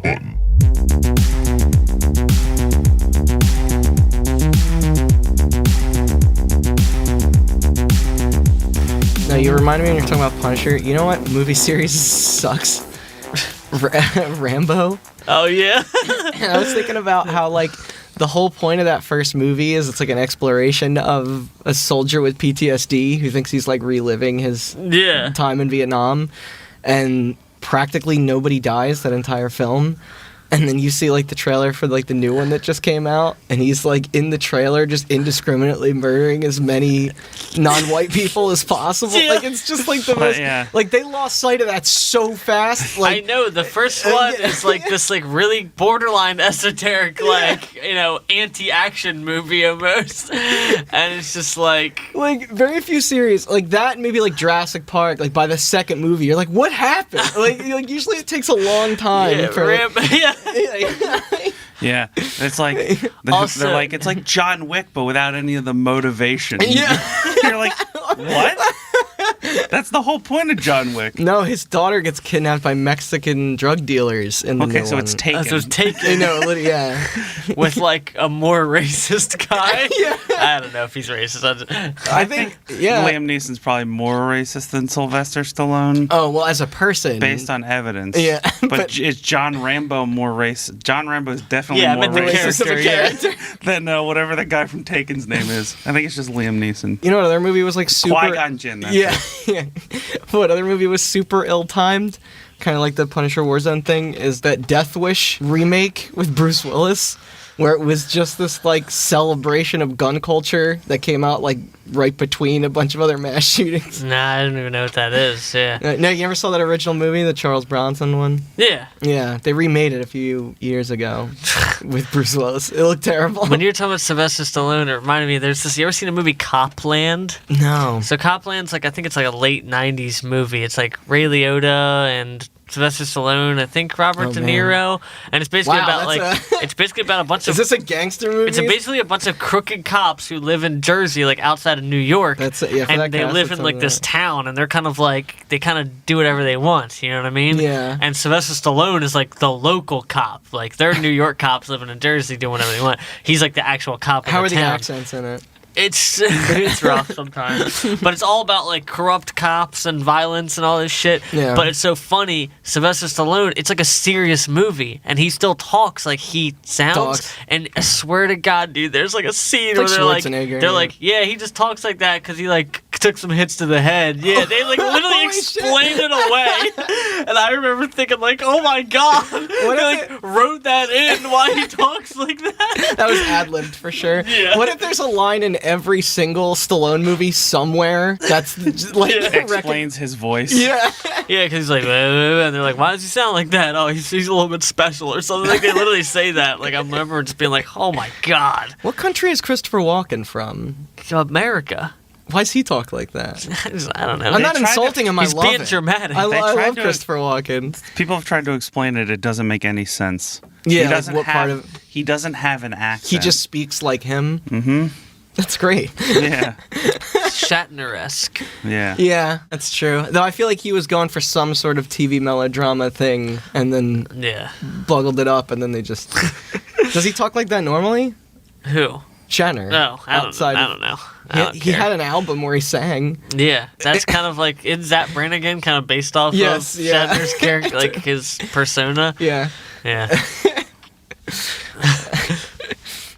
hot button. No, you reminded me when you're talking about Punisher. You know what movie series sucks? Rambo. Oh, yeah? And I was thinking about how, like, the whole point of that first movie is it's like an exploration of a soldier with PTSD who thinks he's, like, reliving his time in Vietnam. And practically nobody dies that entire film. And then you see, like, the trailer for, like, the new one that just came out, and he's, like, in the trailer just indiscriminately murdering as many non-white people as possible. Yeah. Like, it's just, like, the most... Like, they lost sight of that so fast. Like, I know, the first one is, like, this, like, really borderline esoteric, like, you know, anti-action movie almost. And it's just, like... Like, very few series, like, that maybe, like, Jurassic Park, like, by the second movie, you're like, what happened? like, usually it takes a long time for... Yeah, it's like they're like it's like John Wick, but without any of the motivation. Yeah, you're like, what? That's the whole point of John Wick. No, his daughter gets kidnapped by Mexican drug dealers in the new so one. it's Taken. So it's Taken. Yeah. With, like, a more racist guy. Yeah. I don't know if he's racist. I think Liam Neeson's probably more racist than Sylvester Stallone. Oh, well, as a person. Based on evidence. Yeah. But is John Rambo more racist? John Rambo is definitely more racist racist than whatever the guy from Taken's name is. I think it's just Liam Neeson. You know what other movie was, like, super... Qui-Gon Jinn, that's it. Yeah. What other movie was super ill-timed? Kind of like the Punisher Warzone thing, is that Death Wish remake with Bruce Willis, where it was just this, like, celebration of gun culture that came out, like, right between a bunch of other mass shootings. Nah, I don't even know what that is, yeah. No, you never saw that original movie, the Charles Bronson one? Yeah. Yeah, they remade it a few years ago with Bruce Willis. It looked terrible. When you're talking about Sylvester Stallone, it reminded me, there's this, you ever seen a movie Copland? No. So Copland's, like, I think it's like a late 90s movie. It's like Ray Liotta and Sylvester Stallone, I think Robert De Niro, and it's basically about it's basically about a bunch of... Is this a gangster movie? It's basically a bunch of crooked cops who live in Jersey, like outside of New York. That's it, yeah. And they live in like this town, and they're kind of like, they kind of do whatever they want, you know what I mean? Yeah. And Sylvester Stallone is like the local cop. Like, they're New York cops living in Jersey doing whatever they want. He's like the actual cop How of the town. are the accents in it? It's rough sometimes, but it's all about like corrupt cops and violence and all this shit. Yeah. But it's so funny. Sylvester Stallone, it's like a serious movie, and he still talks like he sounds. And I swear to God, dude, there's like a scene where they're like, yeah, he just talks like that because he like took some hits to the head. Yeah, they like literally explain it away, and I remember thinking like, oh my God, they like wrote that in why he talks like that. That was ad-libbed for sure. Yeah. What if there's a line in every single Stallone movie somewhere that's just, like explains his voice? Yeah. Yeah, because he's like, and they're like, why does he sound like that? Oh, he's a little bit special or something. Like, they literally say that. Like, I remember just being like, oh my God. What country is Christopher Walken from? America. Why does he talk like that? I don't know. I'm not insulting him. I love it. He's being dramatic. I love Christopher Walken. People have tried to explain it. It doesn't make any sense. Yeah, he doesn't what have, part of? He doesn't have an accent. He just speaks like him. Mm-hmm. That's great. Yeah. Shatner-esque. Yeah. Yeah, that's true. Though I feel like he was going for some sort of TV melodrama thing, and then buggled it up, and then they just... Does he talk like that normally? Who? Shatner. No, I don't know. He had an album where he sang. Yeah, that's kind of like, is Zach Brannigan kind of based off of Shatner's character, like his persona? Yeah. Yeah.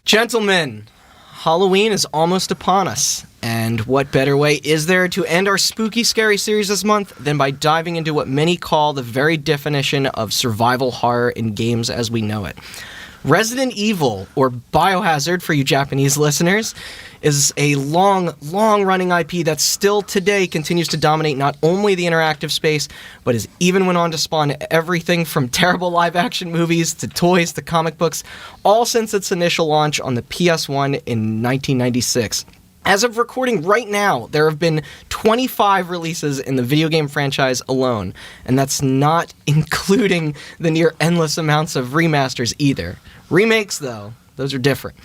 Gentlemen, Halloween is almost upon us. And what better way is there to end our spooky, scary series this month than by diving into what many call the very definition of survival horror in games as we know it. Resident Evil, or Biohazard for you Japanese listeners, is a long-running IP that still today continues to dominate not only the interactive space, but has even went on to spawn everything from terrible live-action movies to toys to comic books, all since its initial launch on the PS1 in 1996. As of recording right now, there have been 25 releases in the video game franchise alone, and that's not including the near endless amounts of remasters either. Remakes, though, Those are different.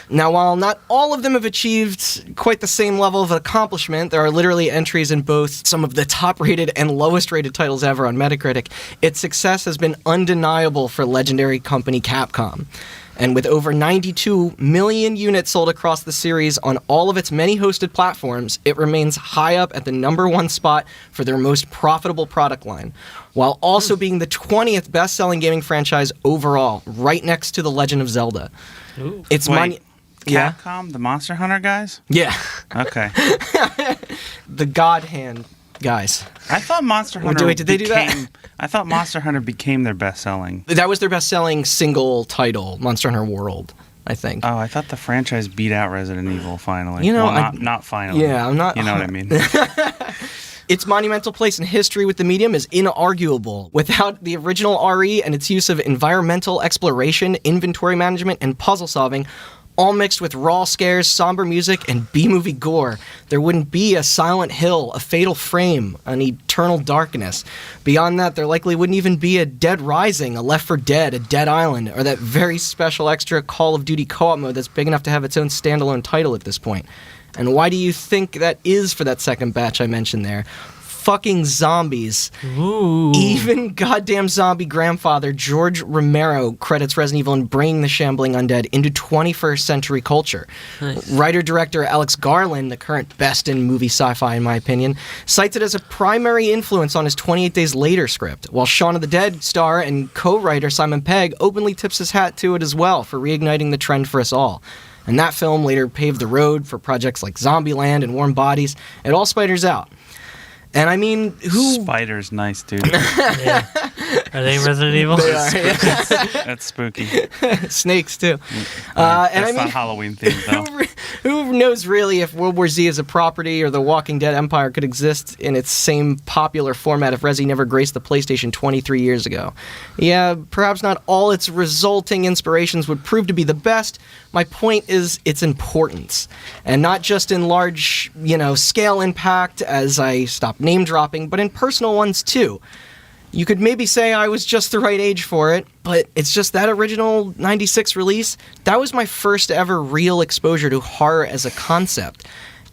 Now, while not all of them have achieved quite the same level of accomplishment, there are literally entries in both some of the top-rated and lowest-rated titles ever on Metacritic. Its success has been undeniable for legendary company Capcom. And with over 92 million units sold across the series on all of its many hosted platforms, it remains high up at the #1 spot for their most profitable product line, while also being the 20th best-selling gaming franchise overall, right next to The Legend of Zelda. Ooh. It's Capcom, the Monster Hunter guys? Yeah. Okay. The God Hand guys. I thought Monster Hunter did they do that? I thought Monster Hunter became their best-selling. That was their best-selling single title, Monster Hunter World, I think. Oh, I thought the franchise beat out Resident Evil finally. You know, well, not finally. Yeah, I'm not... You know what I mean? Its monumental place in history with the medium is inarguable. Without the original RE and its use of environmental exploration, inventory management, and puzzle solving, all mixed with raw scares, somber music, and B-movie gore, there wouldn't be a Silent Hill, a Fatal Frame, an Eternal Darkness. Beyond that, there likely wouldn't even be a Dead Rising, a Left 4 Dead, a Dead Island, or that very special extra Call of Duty co-op mode that's big enough to have its own standalone title at this point. And why do you think that is for that second batch I mentioned there? Fucking zombies. Ooh. Even goddamn zombie grandfather George Romero credits Resident Evil in bringing the shambling undead into 21st century culture. Nice. Writer-director Alex Garland, the current best in movie sci-fi in my opinion, cites it as a primary influence on his 28 Days Later script, while Shaun of the Dead star and co-writer Simon Pegg openly tips his hat to it as well for reigniting the trend for us all. And that film later paved the road for projects like Zombieland and Warm Bodies. It all spiders out. And I mean, who... Spider's nice, dude. Yeah. Are they Resident Evil? They are, yeah. That's spooky. Snakes, too. That's not Halloween themed, though. Who knows, really, if World War Z as a property or the Walking Dead empire could exist in its same popular format if Resi never graced the PlayStation 23 years ago. Yeah, perhaps not all its resulting inspirations would prove to be the best. My point is its importance. And not just in large, scale impact, as I stop name-dropping, but in personal ones, too. You could maybe say I was just the right age for it, but it's just that original 96 release, that was my first ever real exposure to horror as a concept.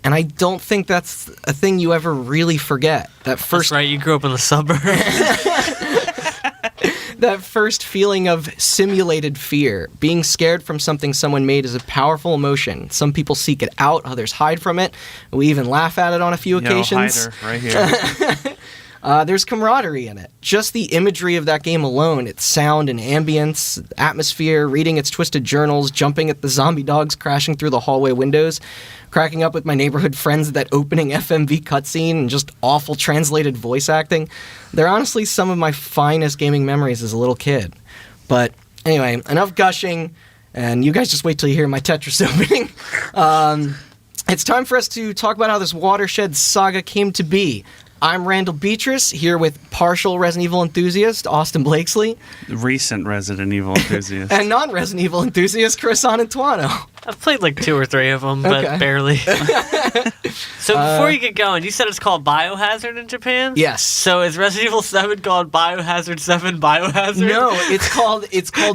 And I don't think that's a thing you ever really forget. That's right, you grew up in the suburbs. That first feeling of simulated fear. Being scared from something someone made is a powerful emotion. Some people seek it out, others hide from it. We even laugh at it on a few occasions. Hider, right here. There's camaraderie in it. Just the imagery of that game alone, its sound and ambience, atmosphere, reading its twisted journals, jumping at the zombie dogs crashing through the hallway windows, cracking up with my neighborhood friends at that opening FMV cutscene, and just awful translated voice acting. They're honestly some of my finest gaming memories as a little kid. But anyway, enough gushing, and you guys just wait till you hear my Tetris opening. It's time for us to talk about how this watershed saga came to be. I'm Randall Beatrice, here with partial Resident Evil enthusiast Austin Blakesley. Recent Resident Evil enthusiast. And non-Resident Evil enthusiast Chris Antuano. I've played like 2 or 3 of them, but barely. So before you get going, you said it's called Biohazard in Japan? Yes. So is Resident Evil 7 called Biohazard 7 Biohazard? No, it's called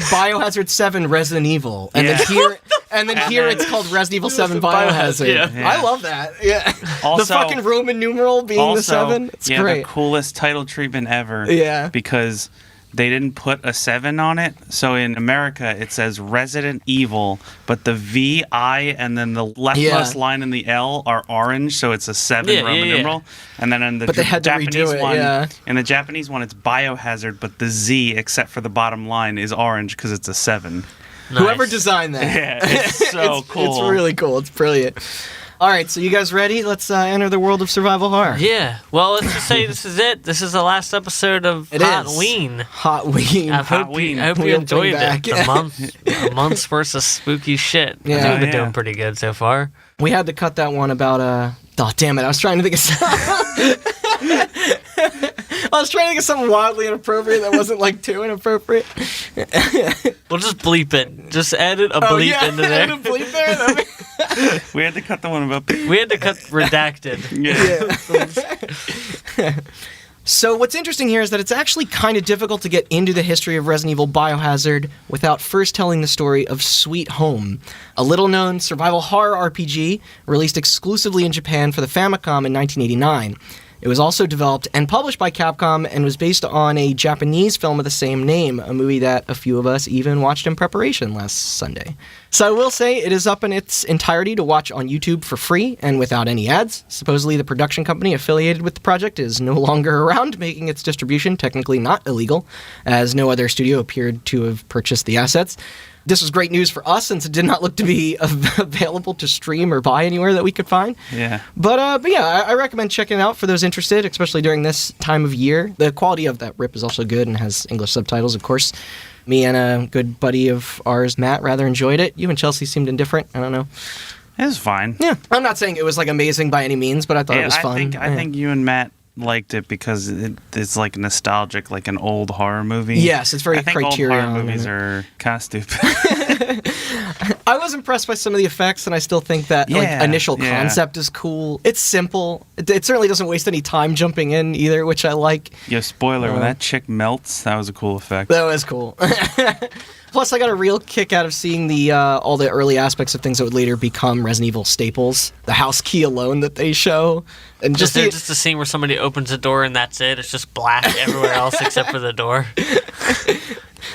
Biohazard 7 Resident Evil. And then here it's called Resident Evil 7 Biohazard. Yeah. I love that. Yeah. Also, the fucking Roman numeral being the 7. It's great. The coolest title treatment ever. Yeah. Because they didn't put a 7 on it. So in America, it says Resident Evil, but the V, I, and then the leftmost line in the L are orange, so it's a 7 Roman numeral. And then in the Japanese one, in the Japanese one, it's Biohazard, but the Z, except for the bottom line, is orange because it's a 7. Nice. Whoever designed that. Yeah, it's so cool. It's really cool. It's brilliant. All right, so you guys ready? Let's enter the world of survival horror. Yeah. Well, let's just say this is it. This is the last episode of Hotween. Hotween. I hope you enjoyed it. A month's worth of spooky shit. Yeah. I think we've been doing pretty good so far. We had to cut that one about oh, damn it. I was trying to think of something wildly inappropriate that wasn't like too inappropriate. We'll just bleep it. Just edit a bleep into there. Add a bleep there. We had to cut the one about... We had to cut redacted. Yeah. So what's interesting here is that it's actually kind of difficult to get into the history of Resident Evil Biohazard without first telling the story of Sweet Home, a little-known survival horror RPG released exclusively in Japan for the Famicom in 1989. It was also developed and published by Capcom and was based on a Japanese film of the same name, a movie that a few of us even watched in preparation last Sunday. So I will say it is up in its entirety to watch on YouTube for free and without any ads. Supposedly the production company affiliated with the project is no longer around, making its distribution technically not illegal, as no other studio appeared to have purchased the assets. This was great news for us since it did not look to be available to stream or buy anywhere that we could find. Yeah. But yeah, I recommend checking it out for those interested, especially during this time of year. The quality of that rip is also good and has English subtitles, of course. Me and a good buddy of ours, Matt, rather enjoyed it. You and Chelsea seemed indifferent. I don't know. It was fine. Yeah. I'm not saying it was like amazing by any means, but I thought it was fun. I think you and Matt liked it because it's like nostalgic, like an old horror movie. Yes, it's very Criterion. I think old horror movies are kind of stupid. I was impressed by some of the effects, and I still think that initial concept is cool. It's simple. It certainly doesn't waste any time jumping in either, which I like. Yeah, spoiler, when that chick melts, that was a cool effect. That was cool. Plus, I got a real kick out of seeing the all the early aspects of things that would later become Resident Evil staples. The house key alone that they show. And just a scene where somebody opens a door and that's it. It's just black everywhere else except for the door.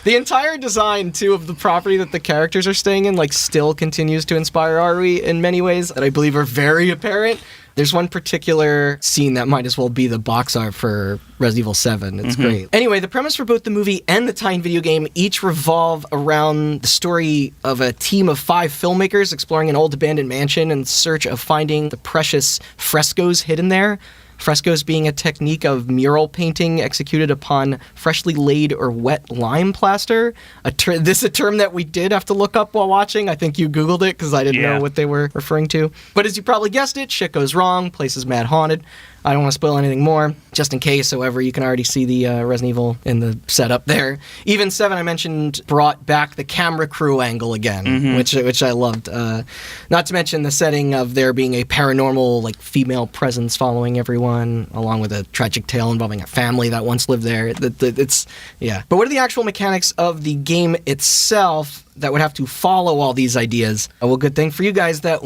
The entire design, too, of the property that the characters are staying in, like, still continues to inspire RE in many ways that I believe are very apparent. There's one particular scene that might as well be the box art for Resident Evil 7. It's great. Anyway, the premise for both the movie and the tie-in video game each revolve around the story of a team of 5 filmmakers exploring an old abandoned mansion in search of finding the precious frescoes hidden there. Frescoes being a technique of mural painting executed upon freshly laid or wet lime plaster. This is a term that we did have to look up while watching. I think you Googled it because I didn't know what they were referring to. But as you probably guessed it, shit goes wrong, place is mad haunted. I don't want to spoil anything more, just in case. However, you can already see the Resident Evil in the setup there. Even 7, I mentioned, brought back the camera crew angle again, which I loved. Not to mention the setting of there being a paranormal, like, female presence following everyone, along with a tragic tale involving a family that once lived there. It's But what are the actual mechanics of the game itself that would have to follow all these ideas? Well, good thing for you guys that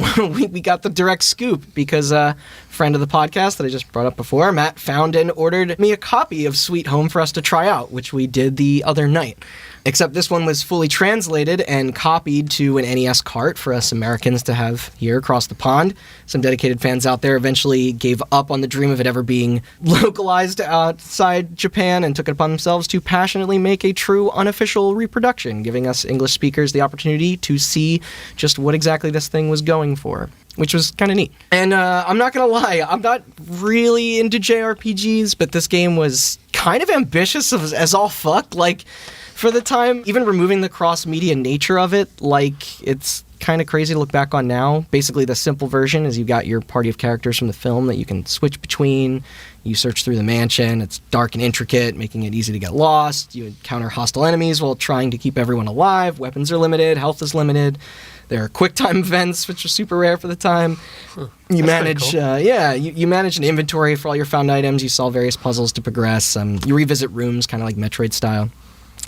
we got the direct scoop, because a friend of the podcast that I just brought up before, Matt, found and ordered me a copy of Sweet Home for us to try out, which we did the other night. Except this one was fully translated and copied to an NES cart for us Americans to have here across the pond. Some dedicated fans out there eventually gave up on the dream of it ever being localized outside Japan and took it upon themselves to passionately make a true unofficial reproduction, giving us English speakers the opportunity to see just what exactly this thing was going for, which was kind of neat. And I'm not going to lie, I'm not really into JRPGs, but this game was kind of ambitious as all fuck. Like, for the time, even removing the cross-media nature of it, like, it's kind of crazy to look back on now. Basically, the simple version is you've got your party of characters from the film that you can switch between. You search through the mansion. It's dark and intricate, making it easy to get lost. You encounter hostile enemies while trying to keep everyone alive. Weapons are limited. Health is limited. There are quick time events, which are super rare for the time. You manage, cool. You manage an inventory for all your found items. You solve various puzzles to progress. You revisit rooms, kind of like Metroid style.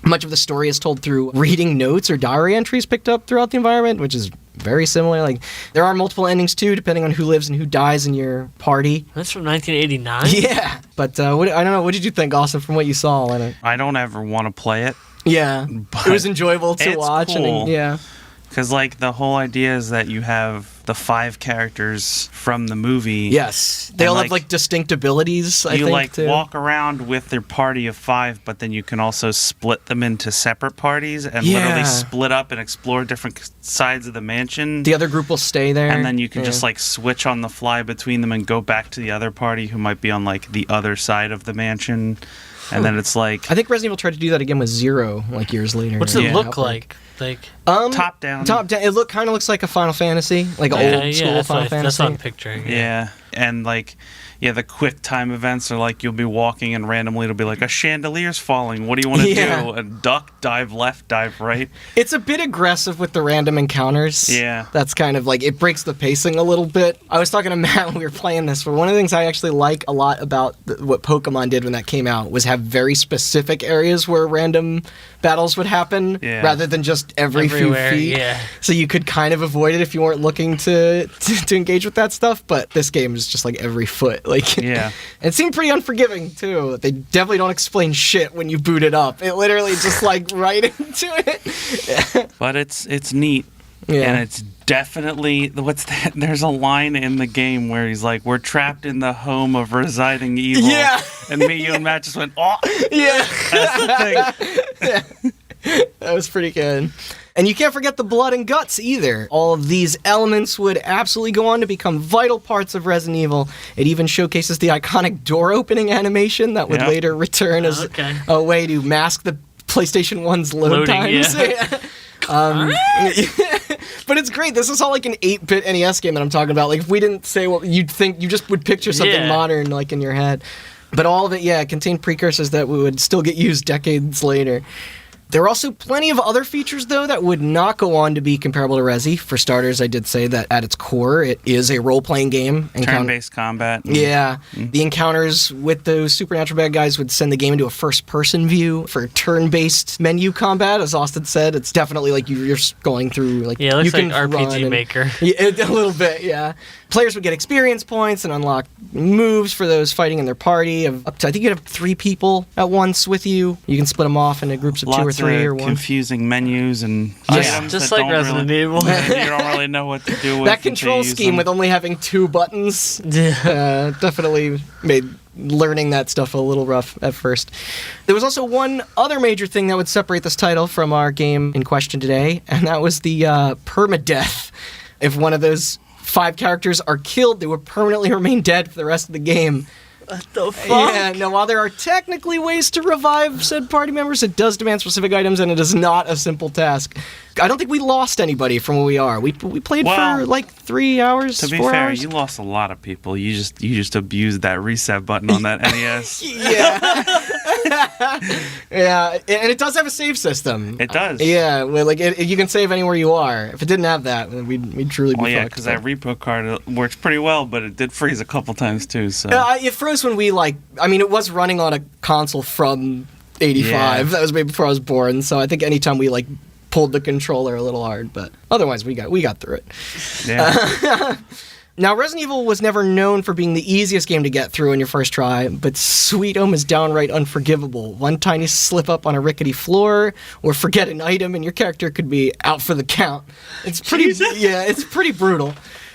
Much of the story is told through reading notes or diary entries picked up throughout the environment, which is very similar. Like, there are multiple endings too, depending on who lives and who dies in your party. That's from 1989? Yeah. But I don't know, what did you think, Austin, from what you saw in it? I don't ever want to play it. Yeah. It was enjoyable to watch. Cool. Yeah. Because, like, the whole idea is that you have the 5 characters from the movie. Yes. They all have, like, distinct abilities, I think, you, like, too. walk around with their party of 5, but then you can also split them into separate parties and literally split up and explore different sides of the mansion. The other group will stay there. And then you can just, like, switch on the fly between them and go back to the other party who might be on, like, the other side of the mansion. And then it's like... I think Resident Evil tried to do that again with Zero, like, years later. What's it look like? Top down. Top down. It kind of looks like a Final Fantasy, like an old school Final Fantasy. That's what I'm picturing. Yeah. And like, yeah, the quick time events are like you'll be walking and randomly it'll be like a chandelier's falling. What do you want to do? A duck, dive left, dive right. It's a bit aggressive with the random encounters. Yeah. That's kind of like, it breaks the pacing a little bit. I was talking to Matt when we were playing this, but one of the things I actually like a lot about what Pokemon did when that came out was have very specific areas where random battles would happen rather than just everywhere, few feet. Yeah. So you could kind of avoid it if you weren't looking to engage with that stuff, but this game is just like every foot. Like, yeah. It seemed pretty unforgiving too. They definitely don't explain shit when you boot it up. It literally just like right into it. But it's neat. Yeah. And it's definitely, what's that? There's a line in the game where he's like, we're trapped in the home of residing evil. Yeah. And me, you, and Matt just went, oh. Yeah. That's the thing. Yeah. That was pretty good. And you can't forget the blood and guts either. All of these elements would absolutely go on to become vital parts of Resident Evil. It even showcases the iconic door opening animation that would later return as a way to mask the PlayStation 1's loading times. Yeah. But it's great. This is all like an 8-bit NES game that I'm talking about. Like, if we didn't say what you'd think, you just would picture something modern like in your head. But all of it, contained precursors that would still get used decades later. There are also plenty of other features, though, that would not go on to be comparable to Resi. For starters, I did say that at its core, it is a role-playing game. Turn-based combat. Yeah. The encounters with those supernatural bad guys would send the game into a first-person view for turn-based menu combat. As Austin said, it's definitely like you're going through... like it looks like RPG Maker. Yeah, a little bit, yeah. Players would get experience points and unlock moves for those fighting in their party. Up to, I think you could have 3 people at once with you. You can split them off into groups of 2 or 3 or 1. Confusing menus and items just that like Resident Evil. You don't really know what to do with. That control scheme with only having 2 buttons definitely made learning that stuff a little rough at first. There was also one other major thing that would separate this title from our game in question today, and that was the permadeath. If one of those 5 characters are killed, they would permanently remain dead for the rest of the game. What the fuck? Yeah, now while there are technically ways to revive said party members, it does demand specific items, and it is not a simple task. I don't think we lost anybody from where we are. We played for like 3 hours, 4 hours. To be fair, you lost a lot of people. You just abused that reset button on that NES. Yeah. Yeah, and it does have a save system. It does. Yeah, like you can save anywhere you are. If it didn't have that, we'd truly be fucked. Yeah, because that repo card works pretty well, but it did freeze a couple times too. So it froze when we it was running on a console from '85. Yeah. That was way before I was born. So I think anytime we pulled the controller a little hard, but otherwise we got through it. Yeah. Now, Resident Evil was never known for being the easiest game to get through in your first try, but Sweet Home is downright unforgivable. One tiny slip up on a rickety floor, or forget an item, and your character could be out for the count. It's pretty, it's pretty brutal.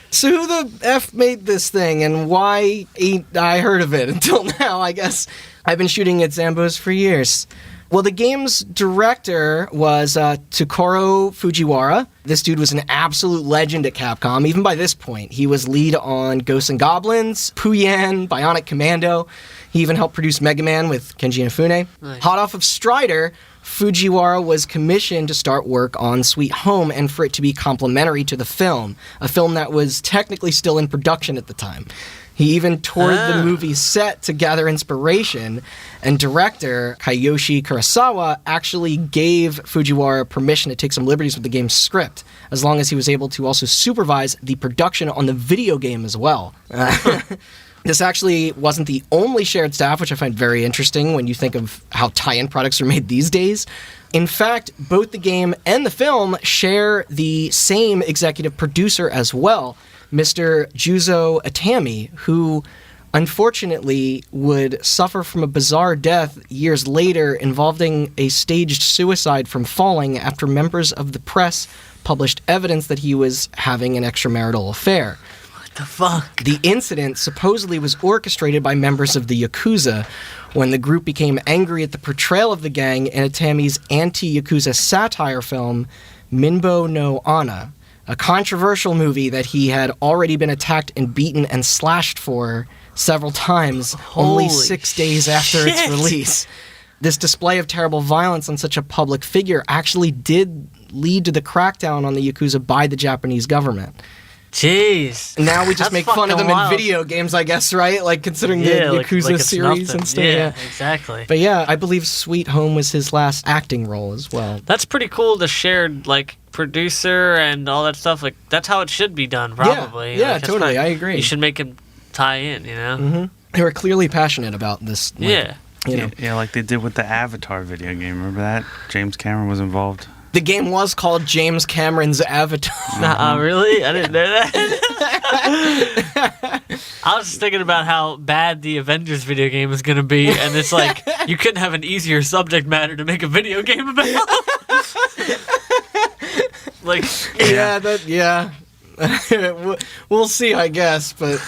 So who the F made this thing, and why ain't I heard of it until now, I guess? I've been shooting at Zambos for years. Well, the game's director was Takuro Fujiwara. This dude was an absolute legend at Capcom, even by this point. He was lead on Ghosts and Goblins, Puyan, Bionic Commando. He even helped produce Mega Man with Kenji Inafune. Nice. Hot off of Strider, Fujiwara was commissioned to start work on Sweet Home and for it to be complementary to the film, a film that was technically still in production at the time. He even toured the movie set to gather inspiration, and director Kiyoshi Kurosawa actually gave Fujiwara permission to take some liberties with the game's script, as long as he was able to also supervise the production on the video game as well. This actually wasn't the only shared staff, which I find very interesting when you think of how tie-in products are made these days. In fact, both the game and the film share the same executive producer as well, Mr. Juzo Atami, who unfortunately would suffer from a bizarre death years later involving a staged suicide from falling after members of the press published evidence that he was having an extramarital affair. What the fuck? The incident supposedly was orchestrated by members of the Yakuza when the group became angry at the portrayal of the gang in Atami's anti-Yakuza satire film, Minbo no Ana, a controversial movie that he had already been attacked and beaten and slashed for several times only 6 days after its release. This display of terrible violence on such a public figure actually did lead to the crackdown on the Yakuza by the Japanese government. Jeez. Now we just make fun of them in video games, I guess, right? Like considering the Yakuza series and stuff. Yeah, exactly. But yeah, I believe Sweet Home was his last acting role as well. That's pretty cool. The shared producer and all that stuff. Like that's how it should be done, probably. Yeah, totally. I agree. You should make him tie in. You know. Mm-hmm. They were clearly passionate about this. Yeah. Yeah, like they did with the Avatar video game. Remember that? James Cameron was involved. The game was called James Cameron's Avatar. Really? I didn't know that. I was just thinking about how bad the Avengers video game is going to be, and it's like, you couldn't have an easier subject matter to make a video game about. We'll see, I guess, but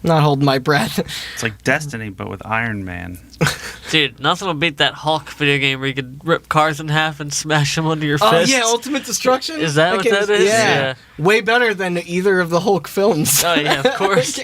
not holding my breath. It's like Destiny, but with Iron Man. Dude, nothing will beat that Hulk video game where you could rip cars in half and smash them under your fists. Oh, yeah, Ultimate Destruction? Is that what that is? Yeah. Way better than either of the Hulk films. Oh, yeah, of course.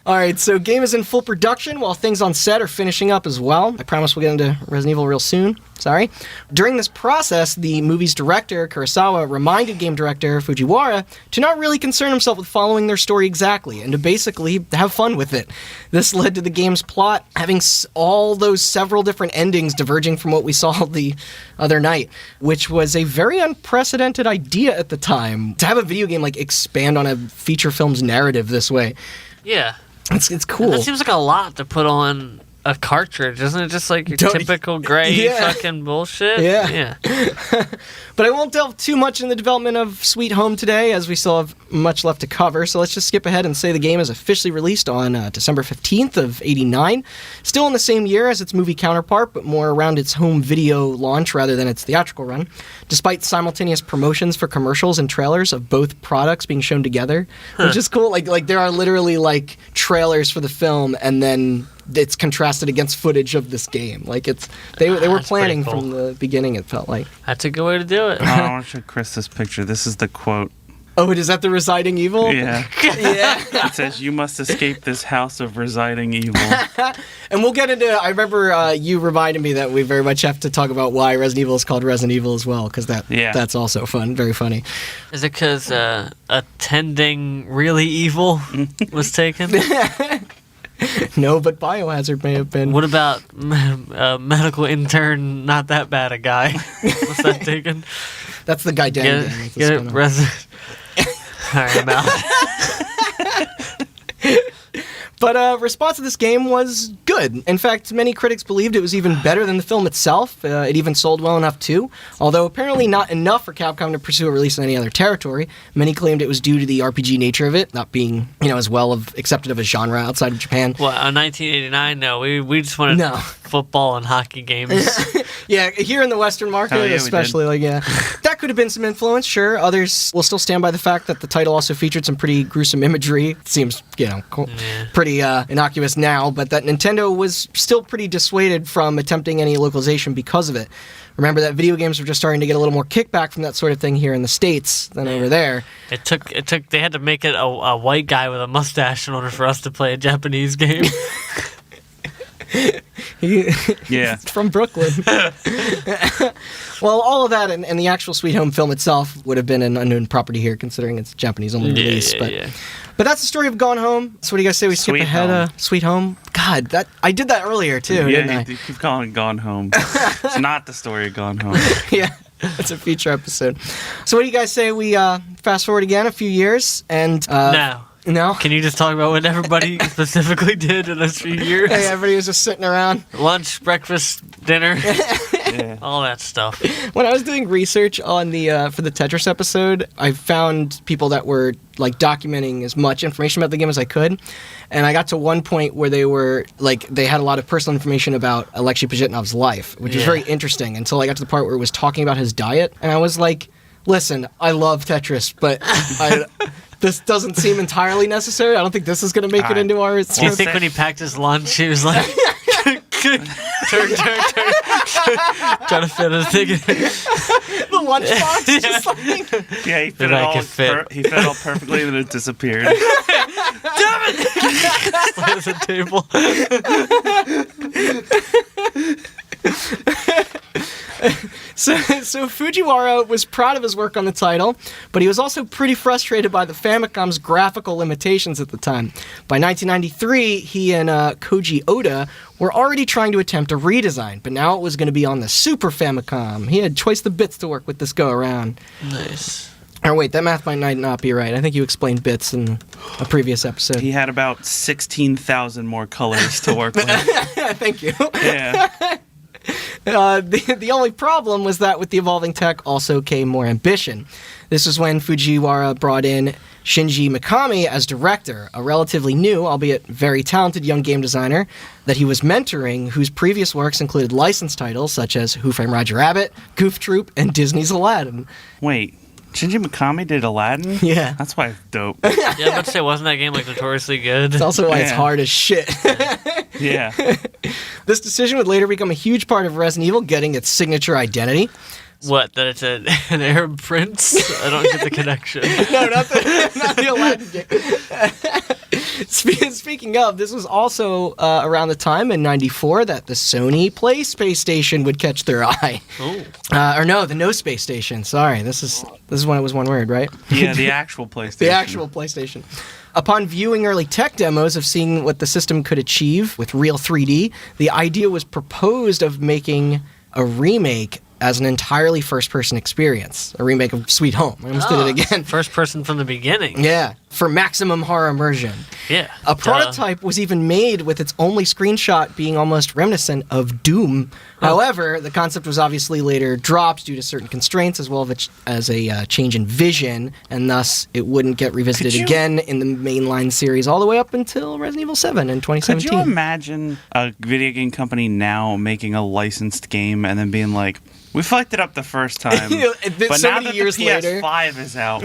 All right, so game is in full production while things on set are finishing up as well. I promise we'll get into Resident Evil real soon. Sorry. During this process, the movie's director, Kurosawa, reminded game director Fujiwara to not really concern himself with following their story exactly and to basically have fun with it. This led to the game's plot having all those several different endings diverging from what we saw the other night, which was a very unprecedented idea at the time. To have a video game expand on a feature film's narrative this way. Yeah. It's cool. That seems like a lot to put on a cartridge, isn't it? Just like your typical gray fucking bullshit. Yeah. But I won't delve too much in the development of Sweet Home today, as we still have much left to cover. So let's just skip ahead and say the game is officially released on December 15th of '89. Still in the same year as its movie counterpart, but more around its home video launch rather than its theatrical run. Despite simultaneous promotions for commercials and trailers of both products being shown together, which is cool. Like there are literally trailers for the film, and then it's contrasted against footage of this game. They were planning from the beginning, it felt like. That's a good way to do it. I want to show Chris this picture. This is the quote. Oh, is that the residing evil? Yeah. Yeah. It says, "You must escape this house of residing evil." And we'll get into, I remember you reminded me that we very much have to talk about why Resident Evil is called Resident Evil as well, because that's also fun, very funny. Is it because attending really evil was taken? No, but Biohazard may have been. What about medical intern, not that bad a guy? Was that taken? That's the guy down. Get it, Resident. All right, I'm out. But response to this game was good. In fact, many critics believed it was even better than the film itself. It even sold well enough too, although apparently not enough for Capcom to pursue a release in any other territory. Many claimed it was due to the RPG nature of it, not being as well accepted of a genre outside of Japan. Well, in 1989, no, we just wanted football and hockey games. Yeah, here in the Western market, especially, that could have been some influence, sure. Others will still stand by the fact that the title also featured some pretty gruesome imagery. It seems, pretty innocuous now, but that Nintendo was still pretty dissuaded from attempting any localization because of it. Remember that video games were just starting to get a little more kickback from that sort of thing here in the States than over there. It took. They had to make it a white guy with a mustache in order for us to play a Japanese game. He's from Brooklyn. Well, all of that and the actual Sweet Home film itself would have been an unknown property here, considering it's Japanese-only release. But that's the story of Gone Home. So what do you guys say we skip ahead? Sweet Home. God, I did that earlier too, didn't I? You keep calling it Gone Home. It's not the story of Gone Home. Yeah, it's a future episode. So what do you guys say we fast forward again a few years and No? Can you just talk about what everybody specifically did in those few years? Hey, everybody was just sitting around. Lunch, breakfast, dinner, all that stuff. When I was doing research on the for the Tetris episode, I found people that were documenting as much information about the game as I could. And I got to one point where they were they had a lot of personal information about Alexei Pajitnov's life, which was very interesting until I got to the part where it was talking about his diet. And I was like, listen, I love Tetris, but this doesn't seem entirely necessary. I don't think this is going to make it into our... Do you think when he packed his lunch, he was like... turn. Trying to fit his thing in. The lunchbox? Just he fit it all perfectly and then it disappeared. Damn it! Slammed the table. So Fujiwara was proud of his work on the title, but he was also pretty frustrated by the Famicom's graphical limitations at the time. By 1993, he and Koji Oda were already trying to attempt a redesign, but now it was going to be on the Super Famicom. He had twice the bits to work with this go-around. Nice. Or wait, that math might not be right. I think you explained bits in a previous episode. He had about 16,000 more colors to work with. Thank you. Yeah. The only problem was that with the evolving tech also came more ambition. This was when Fujiwara brought in Shinji Mikami as director, a relatively new, albeit very talented young game designer that he was mentoring, whose previous works included licensed titles such as Who Framed Roger Rabbit, Goof Troop, and Disney's Aladdin. Wait, Shinji Mikami did Aladdin? Yeah. That's why it's dope. Yeah, I was about to say, wasn't that game like notoriously good? That's also why it's hard as shit. Yeah. This decision would later become a huge part of Resident Evil getting its signature identity. What, that it's an Arab prince? I don't get the connection. No, not the Aladdin game. Speaking of, this was also around the time in '94 that the Sony Play Space Station would catch their eye. Oh. Or no, the No Space Station. Sorry, this is when it was one word, right? Yeah, the actual PlayStation. The actual PlayStation. Upon viewing early tech demos of seeing what the system could achieve with real 3D, the idea was proposed of making a remake as an entirely first-person experience. A remake of Sweet Home. I almost did it again. First person from the beginning. Yeah, for maximum horror immersion. Yeah. A prototype was even made with its only screenshot being almost reminiscent of Doom. However, the concept was obviously later dropped due to certain constraints as well as a change in vision, and thus it wouldn't get revisited again in the mainline series all the way up until Resident Evil 7 in 2017. Could you imagine a video game company now making a licensed game and then being like, we fucked it up the first time, but so now many that years the later, PS5 is out,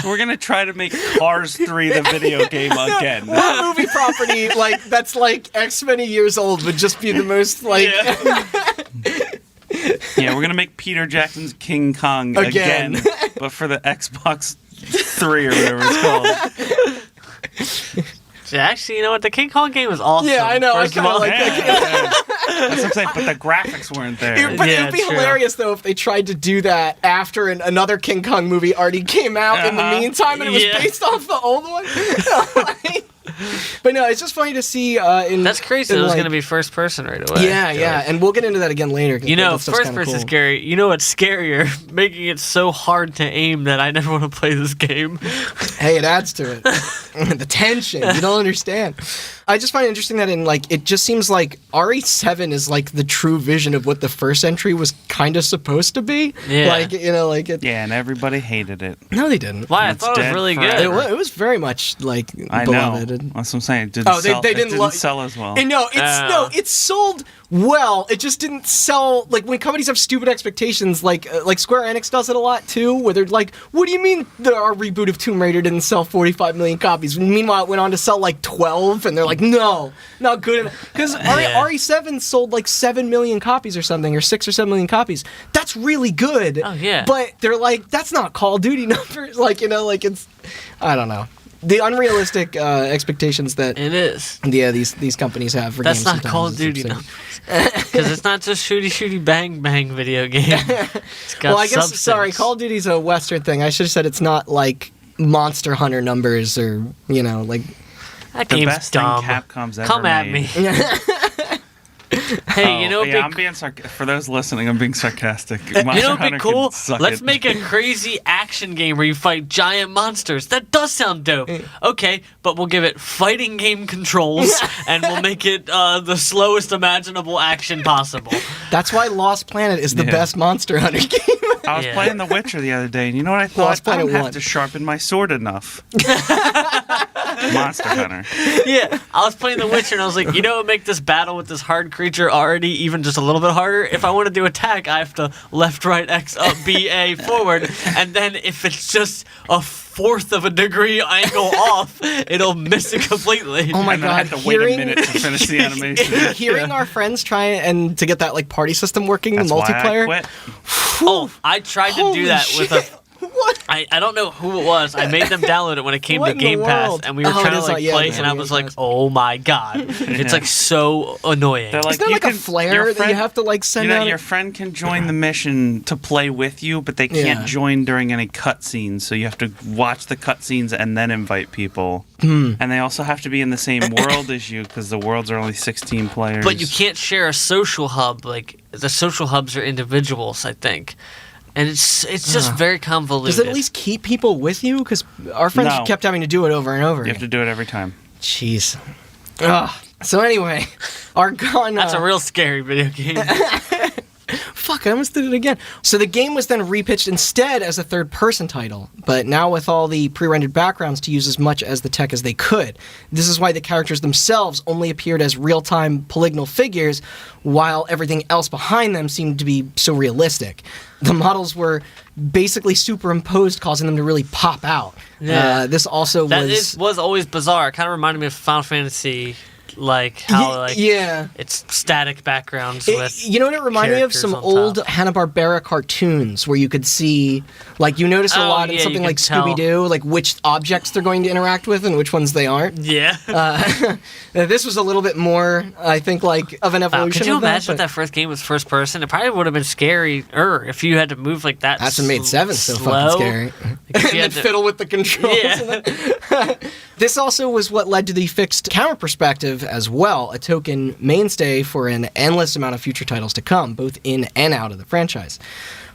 we're gonna try to make Cars 3 the video game again. What movie property that's X many years old would just be the most Yeah, we're gonna make Peter Jackson's King Kong again, but for the Xbox 3 or whatever it's called. Actually, you know what? The King Kong game was awesome. Yeah, I know. First of all. That's what I'm saying, but the graphics weren't there. It would be hilarious, though, if they tried to do that after another King Kong movie already came out in the meantime, and it was based off the old one. But no, it's just funny to see. That's crazy. It was going to be first person right away. Yeah, and we'll get into that again later. You know, first person is scary. You know what's scarier? Making it so hard to aim that I never want to play this game. Hey, it adds to it. The tension. You don't understand. I just find it interesting that it just seems like RE7 is the true vision of what the first entry was kind of supposed to be. Yeah. Yeah, and everybody hated it. No, they didn't. Why? I thought it was really good. It was very much I beloved. know. That's what I'm saying. It didn't sell as well. And it sold well. It just didn't sell. When companies have stupid expectations, like Square Enix does it a lot too, where they're like, "What do you mean our reboot of Tomb Raider didn't sell 45 million copies?" Meanwhile, it went on to sell 12, and they're like, "No, not good enough." Because RE7 sold 7 million copies or something, or 6 or 7 million copies. That's really good. Oh yeah. But they're like, that's not Call of Duty numbers. It's, I don't know. The unrealistic expectations that it is. Yeah, these companies have for games. That's not Call of Duty, because it's not just shooty bang bang video game. It's got I guess substance. Call of Duty's a Western thing. I should have said it's not like Monster Hunter numbers or that the game's best dumb. thing Capcom's ever Come at made. me. Hey, I'm being for those listening, I'm being sarcastic. You know what'd be cool? Let's make a crazy action game where you fight giant monsters. That does sound dope. Okay, but we'll give it fighting game controls, and we'll make it the slowest imaginable action possible. That's why Lost Planet is the best Monster Hunter game. I was playing The Witcher the other day, and you know what I thought? I don't have to sharpen my sword enough. Monster Hunter. Yeah, I was playing The Witcher, and I was like, what would make this battle with this hard creature already even just a little bit harder? If I want to do attack, I have to left, right, X, up, B, A, forward, and then if it's just a 1/4 of a degree angle off, it'll miss it completely. Oh my god! I had to wait a minute to finish the animation. Hearing our friends try and to get that party system working, the multiplayer. Why I quit. I tried to do that with a. What? I don't know who it was. I made them download it when it came to Game Pass, and we were trying to play, and I was like, "Oh my god, it's like so annoying." They're like, is there like a flare that you have to like send out? Your friend can join the mission to play with you, but they can't join during any cutscenes. So you have to watch the cutscenes and then invite people. And they also have to be in the same world as you because the worlds are only 16 players. But you can't share a social hub. Like the social hubs are individuals, I think. And it's just very convoluted. Does it at least keep people with you? Because our friends kept having to do it over and over. You have to do it every time. Jeez. So anyway, Argon... That's a real scary video game. Fuck, I almost did it again. So the game was then repitched instead as a third-person title, but now with all the pre-rendered backgrounds to use as much as the tech as they could. This is why the characters themselves only appeared as real-time polygonal figures, while everything else behind them seemed to be so realistic. The models were basically superimposed, causing them to really pop out. Yeah. This also was always bizarre. It kind of reminded me of Final Fantasy... Like how it's static backgrounds with you know what it reminded me of? Some old Hanna-Barbera cartoons where you could see, like, you notice a lot in something like Scooby-Doo, like which objects they're going to interact with and which ones they aren't. Yeah. This was a little bit more, I think, like of an evolution. Could you imagine if that first game was first person? It probably would have been scarier if you had to move like that. That's what made 7 so fucking scary. Like, and then fiddle with the controls. Yeah. This also was what led to the fixed camera perspective as well, a token mainstay for an endless amount of future titles to come, both in and out of the franchise.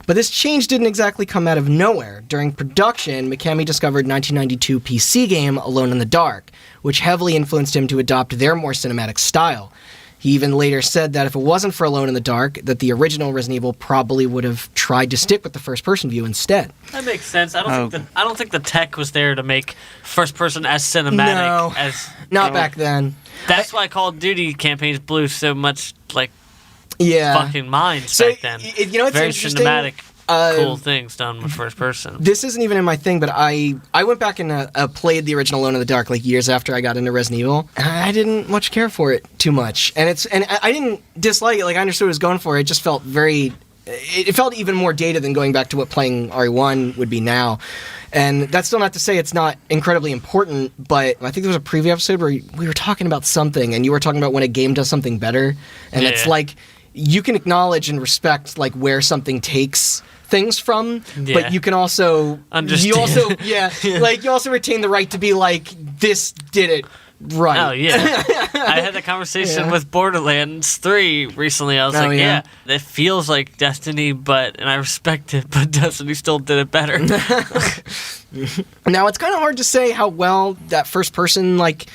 But this change didn't exactly come out of nowhere. During production, Mikami discovered 1992 PC game Alone in the Dark, which heavily influenced him to adopt their more cinematic style. He even later said that if it wasn't for Alone in the Dark, that the original Resident Evil probably would have tried to stick with the first-person view instead. That makes sense. I don't think the tech was there to make first-person as cinematic as... Not back then. That's why Call of Duty campaigns blew so much, like, fucking minds back then. You know what's very interesting? Cinematic, cool things done with first person. This isn't even in my thing, but I went back and played the original Alone in the Dark like years after I got into Resident Evil, and I didn't much care for it too much. And I didn't dislike it. Like, I understood what it was going for. It just felt it felt even more dated than going back to what playing RE1 would be now. And that's still not to say it's not incredibly important, but I think there was a preview episode where we were talking about something, and you were talking about when a game does something better, and it's like, you can acknowledge and respect like where something takes things from, but you can also understand. You also retain the right to be like, this did it right. Oh yeah. I had a conversation with Borderlands 3 recently. I was like, it feels like Destiny, and I respect it, but Destiny still did it better. Now it's kind of hard to say how well that first person, like,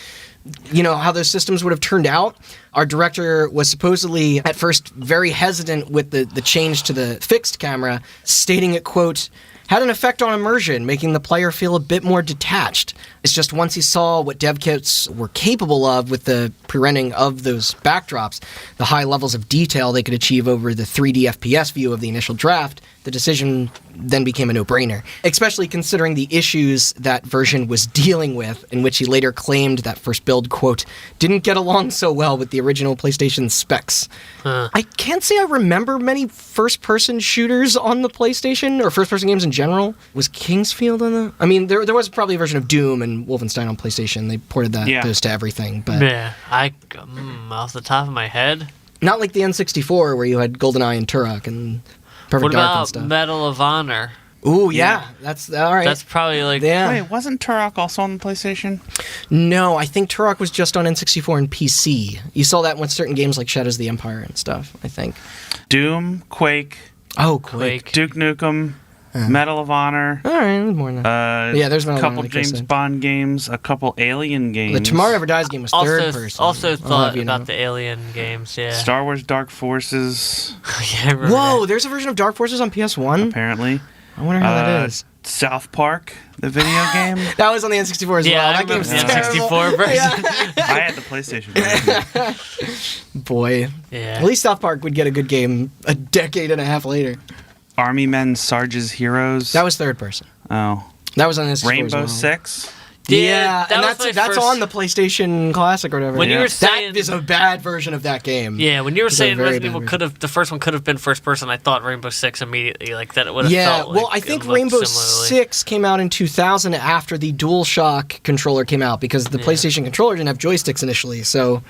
how those systems would have turned out. Our director was supposedly at first very hesitant with the change to the fixed camera, stating it, quote, had an effect on immersion, making the player feel a bit more detached. It's just once he saw what dev kits were capable of with the pre-rendering of those backdrops, the high levels of detail they could achieve over the 3D FPS view of the initial draft, the decision then became a no-brainer, especially considering the issues that version was dealing with, in which he later claimed that first build, quote, didn't get along so well with the original PlayStation specs. I can't say I remember many first-person shooters on the PlayStation, or first-person games in general. Was Kingsfield on the... I mean, there was probably a version of Doom and Wolfenstein on PlayStation. They ported those to everything, but... Yeah, off the top of my head... Not like the N64, where you had GoldenEye and Turok and... What about Medal of Honor? Ooh, yeah. That's all right. That's probably like... Yeah. Wait, wasn't Turok also on the PlayStation? No, I think Turok was just on N64 and PC. You saw that with certain games like Shadows of the Empire and stuff, I think. Doom, Quake. Oh, Quake. Duke Nukem, Medal of Honor. All right, there's more than that. There's a couple James Bond games, a couple Alien games. The Tomorrow Never Dies game was third person. Also thought about the Alien games, yeah. Star Wars Dark Forces. Whoa, there's a version of Dark Forces on PS1? Apparently. I wonder how that is. South Park, the video game. That was on the N64 as well. That game's terrible. N64 version. I had the PlayStation version. Boy. Yeah. At least South Park would get a good game a decade and a half later. Army Men, Sarge's Heroes. That was third person. Oh. That was on this. Rainbow Six. Yeah, and that's on the PlayStation Classic or whatever. When you were saying that is a bad version of that game. Yeah, when you were saying Resident Evil the first one could have been first person, I thought Rainbow Six immediately, like that it would have felt like. Well, I think Rainbow Six came out in 2000 after the DualShock controller came out because the PlayStation controller didn't have joysticks initially. So,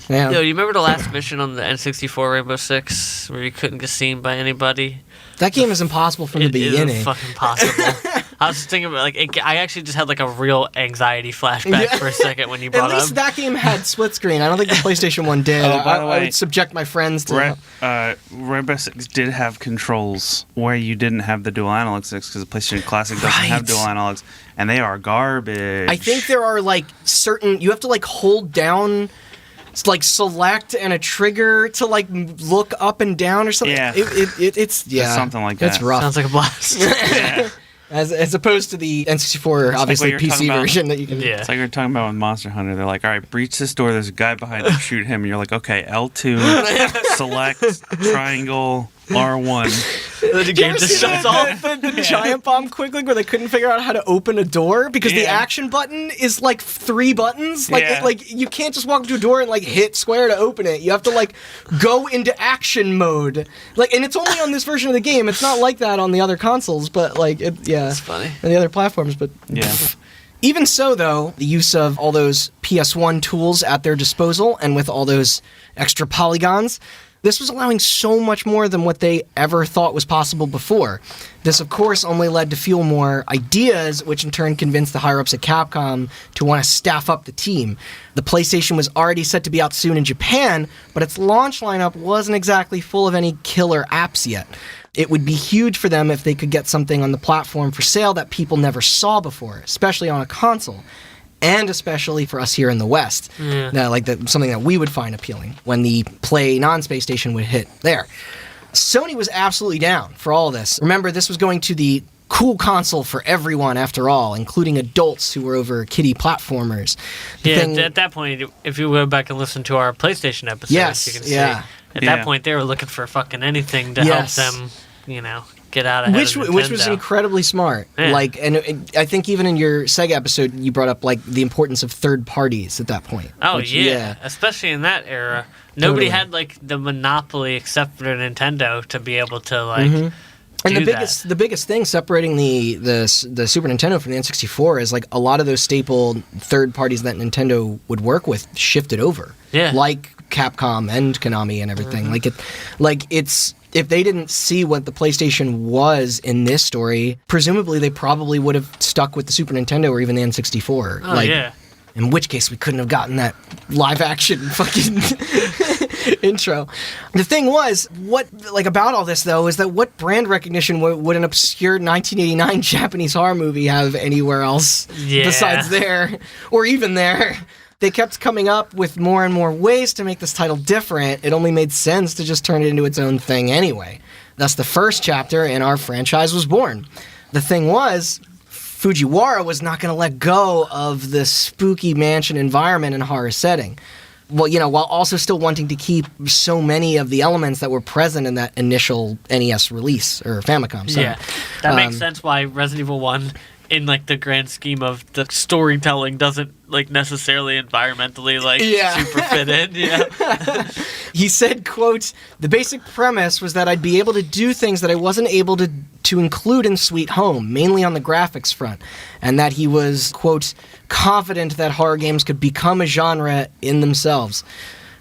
yeah. Yo, you remember the last mission on the N64 Rainbow Six where you couldn't get seen by anybody? That game is impossible from the beginning. It's fucking possible. I was just thinking about I actually just had like a real anxiety flashback for a second when you brought up. At least that game had split screen. I don't think the PlayStation 1 did. By the way, I would subject my friends to Rainbow Six did have controls where you didn't have the dual analog sticks because the PlayStation Classic doesn't have dual analogs, and they are garbage. I think there are like certain you have to like hold down. Like select and a trigger to like look up and down or something. Yeah, it's something like that. It's rough. Sounds like a blast. Yeah. As opposed to the N64, obviously PC version that you can. Yeah. It's like we were talking about with Monster Hunter. They're like, all right, breach this door. There's a guy behind him. Shoot him. And you're like, okay, L2, select, triangle, R1. The game just shuts off. The giant bomb quickly where they couldn't figure out how to open a door because the action button is like 3 buttons. Like you can't just walk up to a door and like hit square to open it. You have to like go into action mode. Like, and it's only on this version of the game. It's not like that on the other consoles, but like it's funny. And the other platforms, but even so, though, the use of all those PS1 tools at their disposal and with all those extra polygons, this was allowing so much more than what they ever thought was possible before. This, of course, only led to fuel more ideas, which in turn convinced the higher-ups at Capcom to want to staff up the team. The PlayStation was already set to be out soon in Japan, but its launch lineup wasn't exactly full of any killer apps yet. It would be huge for them if they could get something on the platform for sale that people never saw before, especially on a console. And especially for us here in the West. Something that we would find appealing when the Play non-Space Station would hit there. Sony was absolutely down for all of this. Remember, this was going to the cool console for everyone after all, including adults who were over kiddie platformers. At that point, if you go back and listen to our PlayStation episodes, you can see at that point they were looking for fucking anything to help them, get out ahead of Nintendo. Which was incredibly smart. Yeah. I think even in your Sega episode, you brought up like the importance of third parties at that point. Oh especially in that era, nobody had like the monopoly except for Nintendo to be able to like. And the biggest thing separating the Super Nintendo from the N64 is like a lot of those staple third parties that Nintendo would work with shifted over. Yeah. Like Capcom and Konami and everything. It's if they didn't see what the PlayStation was in this story, presumably they probably would have stuck with the Super Nintendo or even the N64. Oh, yeah. In which case we couldn't have gotten that live action fucking intro. The thing was, about all this though, is that what brand recognition would an obscure 1989 Japanese horror movie have anywhere else besides there, or even there? They kept coming up with more and more ways to make this title different. It only made sense to just turn it into its own thing anyway. Thus, the first chapter in our franchise was born. The thing was, Fujiwara was not going to let go of the spooky mansion environment and horror setting. Well, while also still wanting to keep so many of the elements that were present in that initial NES release, or Famicom. Sorry. Yeah, that makes sense why Resident Evil 1, in like the grand scheme of the storytelling, doesn't like necessarily environmentally super fit in. He said, quote, "The basic premise was that I'd be able to do things that I wasn't able to include in Sweet Home, mainly on the graphics front, and that he was, quote, confident that horror games could become a genre in themselves.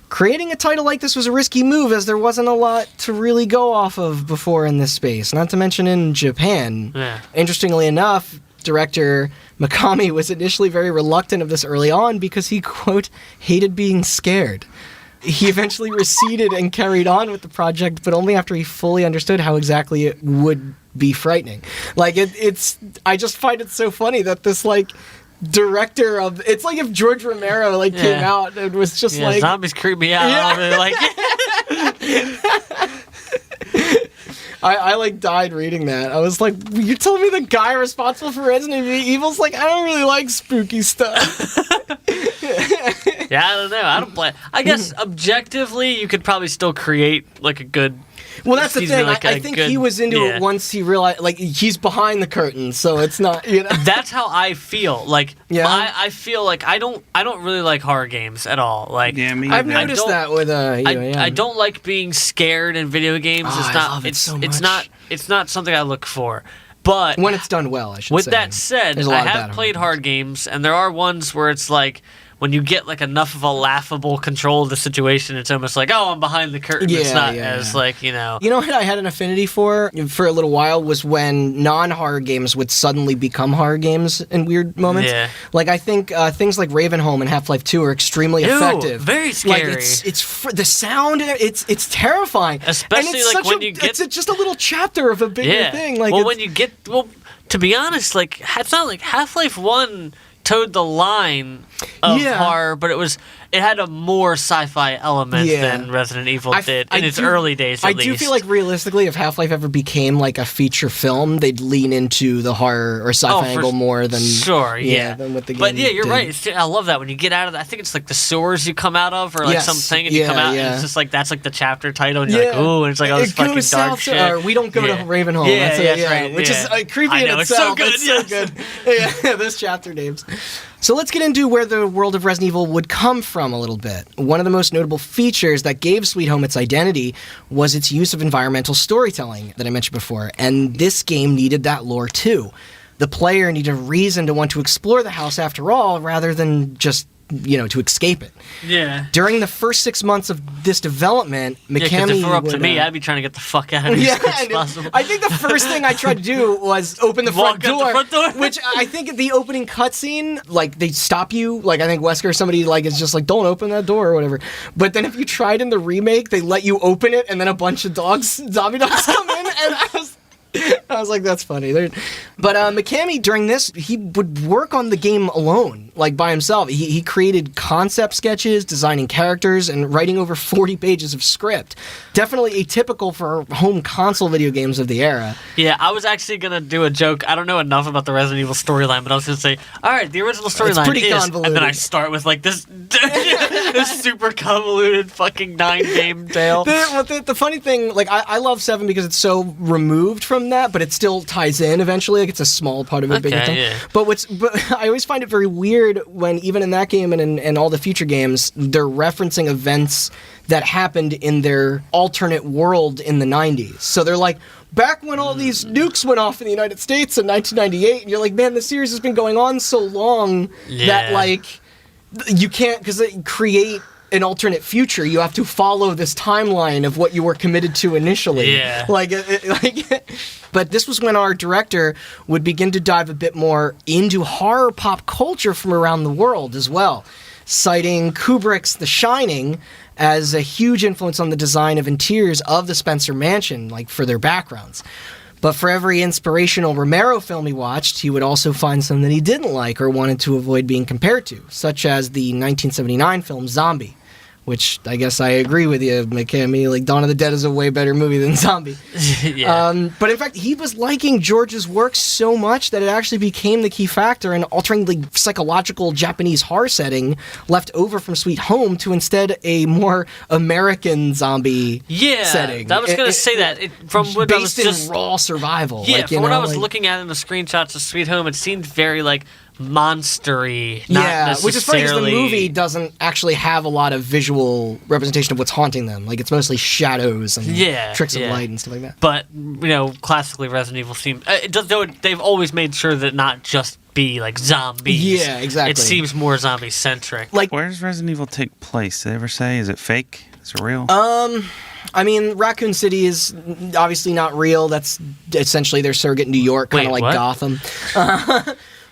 Creating a title like this was a risky move, as there wasn't a lot to really go off of before in this space, not to mention in Japan. Yeah. Interestingly enough, director Mikami was initially very reluctant of this early on because he, quote, hated being scared. He eventually receded and carried on with the project, but only after he fully understood how exactly it would be frightening." Like, it's I just find it so funny that this, like, director of... It's like if George Romero, came out and was just like... zombies creep me out. I died reading that. I was like, you're telling me the guy responsible for Resident Evil's like, I don't really like spooky stuff. Yeah, I don't know. I don't play. I guess objectively, you could probably still create like a good. Well, that's the thing. I think he was into it once he realized, like, he's behind the curtain, so it's not, you know. That's how I feel. Like, I feel like I don't really like horror games at all. Like, I've noticed that with I don't like being scared in video games. Oh, it's not. I love it so it's much. It's not something I look for. But when it's done well, I should say. With that said, I have played hard games, and there are ones where it's like, when you get like enough of a laughable control of the situation, it's almost like, oh, I'm behind the curtain. It's not as like, you know. You know what I had an affinity for a little while was when non-horror games would suddenly become horror games in weird moments. Yeah. Like, I think things like Ravenholm and Half-Life 2 are extremely effective. Very scary. Like, it's the sound, it's terrifying. Especially like when you get... It's just a little chapter of a bigger thing. Like, when you get... Well, to be honest, like, it's not like Half-Life 1... towed the line of horror, but it had a more sci-fi element than Resident Evil did in its early days, at least. I do feel like realistically, if Half-Life ever became like a feature film, they'd lean into the horror or sci-fi angle more than than what the game But yeah, you're did. right. I love that when you get out of I think it's like the sewers you come out of, or like something, and you come out, and it's just like that's like the chapter title, and you're like, ooh, and it's like all this fucking dark shit. Or we don't go to Ravenholm. That's right. Which is creepy in itself. It's so good. Yeah, those chapter names. So let's get into where the world of Resident Evil would come from a little bit. One of the most notable features that gave Sweet Home its identity was its use of environmental storytelling that I mentioned before, and this game needed that lore too. The player needed a reason to want to explore the house after all, rather than just, to escape it. Yeah. During the first 6 months of this development, Mikami if it were up to me, I'd be trying to get the fuck out of here as quick as possible. I think the first thing I tried to do was open the front door, which I think at the opening cutscene, like, they stop you. Like, I think Wesker or somebody, like, is just like, don't open that door or whatever. But then if you tried in the remake, they let you open it, and then a bunch of zombie dogs come in, and I was like, that's funny. But Mikami, during this, he would work on the game alone, like by himself. He created concept sketches, designing characters, and writing over 40 pages of script. Definitely atypical for home console video games of the era. Yeah, I was actually going to do a joke. I don't know enough about the Resident Evil storyline, but I was going to say, all right, the original storyline is... convoluted. And then I start with like this super convoluted fucking 9-game tale. The funny thing, like, I love 7 because it's so removed from that, but it still ties in eventually. Like, it's a small part of a bigger thing. Yeah. But I always find it very weird when even in that game and in all the future games, they're referencing events that happened in their alternate world in the 90s. So they're like, back when all these nukes went off in the United States in 1998, and you're like, man, the series has been going on so long that, like, you can't, because they create an alternate future, you have to follow this timeline of what you were committed to initially. Yeah. But this was when our director would begin to dive a bit more into horror pop culture from around the world as well, citing Kubrick's The Shining as a huge influence on the design of interiors of the Spencer Mansion, like, for their backgrounds. But for every inspirational Romero film he watched, he would also find some that he didn't like or wanted to avoid being compared to, such as the 1979 film Zombie, which I guess I agree with you, Mikami. Like, Dawn of the Dead is a way better movie than Zombie. But in fact, he was liking George's work so much that it actually became the key factor in altering the psychological Japanese horror setting left over from Sweet Home to instead a more American zombie setting. I was going to say that. From what I was based in raw survival. Yeah, from what I was looking at in the screenshots of Sweet Home, it seemed very, like, monstery, not necessarily... which is funny because the movie doesn't actually have a lot of visual representation of what's haunting them. Like, it's mostly shadows and tricks of light and stuff like that. But, classically Resident Evil seems... they've always made sure that not just be, like, zombies. Yeah, exactly. It seems more zombie-centric. Like, where does Resident Evil take place? Did they ever say? Is it fake? Is it real? I mean, Raccoon City is obviously not real. That's essentially their surrogate New York, kind of like Gotham.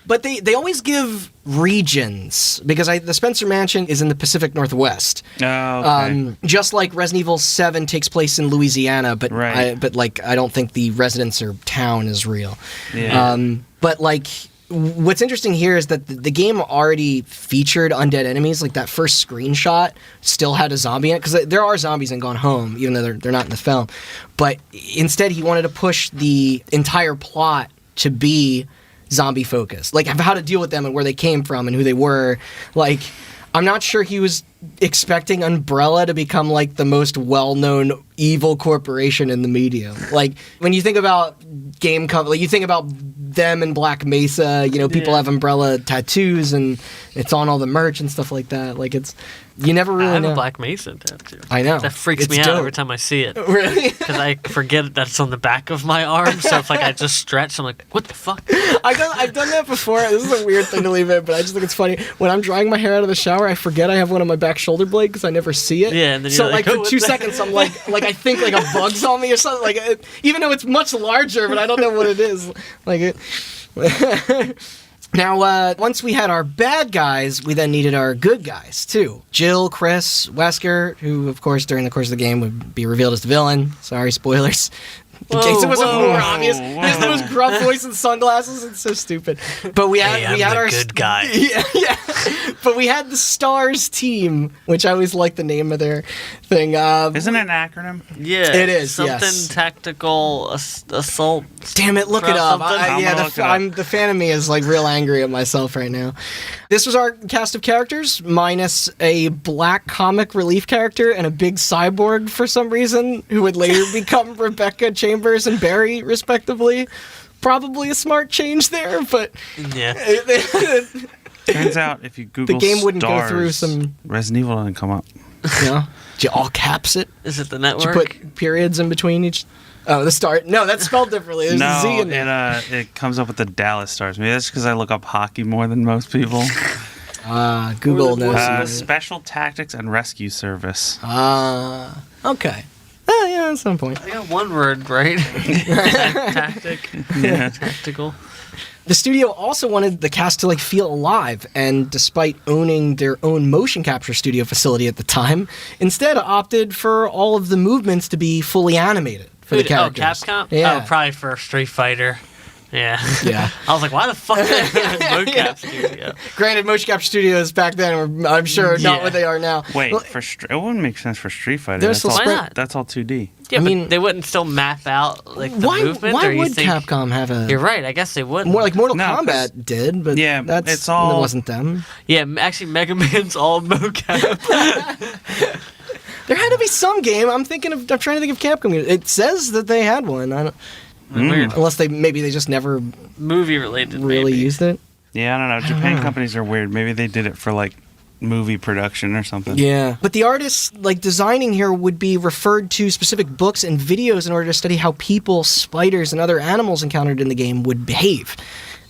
But they always give regions, because the Spencer Mansion is in the Pacific Northwest. Oh, okay. Just like Resident Evil 7 takes place in Louisiana, but I don't think the residence or town is real. Yeah. But, like, what's interesting here is that the game already featured undead enemies. Like, that first screenshot still had a zombie in it, because there are zombies in Gone Home, even though they're not in the film. But instead, he wanted to push the entire plot to be zombie focused, like how to deal with them and where they came from and who they were. Like, I'm not sure he was expecting Umbrella to become like the most well-known evil corporation in the media. Like when you think about game company, you think about them in Black Mesa. You know, people have Umbrella tattoos and it's on all the merch and stuff like that. Like you never really know. I have a Black Mesa tattoo. I know. That freaks me out every time I see it. Really? Because I forget that it's on the back of my arm. So if I just stretch, I'm like, what the fuck? I've done that before. This is a weird thing to leave in, but I just think it's funny. When I'm drying my hair out of the shower, I forget I have one on my back shoulder blade because I never see it. Yeah, and then so like for 2 seconds, I'm like I think like a bug's on me or something. Like even though it's much larger, but I don't know what it is. Like it. Now, once we had our bad guys, we then needed our good guys, too. Jill, Chris, Wesker, who, of course, during the course of the game would be revealed as the villain. Sorry, spoilers. In case it wasn't more obvious. He has the most gruff voice and sunglasses. It's so stupid. But we had our good guy. Yeah. But we had the STARS team, which I always like the name of their thing. Isn't it an acronym? Yeah. It is, something tactical assault. Damn it, look it up. The fan of me is like real angry at myself right now. This was our cast of characters, minus a black comic relief character and a big cyborg for some reason, who would later become Rebecca Chambers and Barry, respectively. Probably a smart change there, but... Yeah. Turns out if you Google the game wouldn't STARS, go through some... Resident Evil doesn't come up. Yeah. Did you all caps it? Is it the network? Did you put periods in between each... Oh, the start. No, that's spelled differently. There's a Z in there. It comes up with the Dallas Stars. Maybe that's because I look up hockey more than most people. Google knows. Special Tactics and Rescue Service. Okay. Yeah, at some point. I got one word right. Tactic. Yeah. Tactical. The studio also wanted the cast to feel alive, and despite owning their own motion capture studio facility at the time, instead opted for all of the movements to be fully animated for the characters. Oh, Capcom? Yeah. Oh, probably for Street Fighter. Yeah. Yeah. I was like, why the fuck did they have a mocap studio? Granted, motion capture studios back then were, I'm sure, not what they are now. Wait, it wouldn't make sense for Street Fighter. Why not? That's all 2D. Yeah, but they wouldn't still map out the movement? Why or would Capcom have a... You're right, I guess they wouldn't. More like Mortal Kombat did, but yeah, it wasn't them. Yeah, actually Mega Man's all mocap. There had to be some game. I'm trying to think of Capcom. It says that they had one. I don't... Weird. Unless they just never movie related really used it. Yeah, I don't know. Japan companies are weird. Maybe they did it for movie production or something. Yeah. But the artists designing here would be referred to specific books and videos in order to study how people, spiders, and other animals encountered in the game would behave.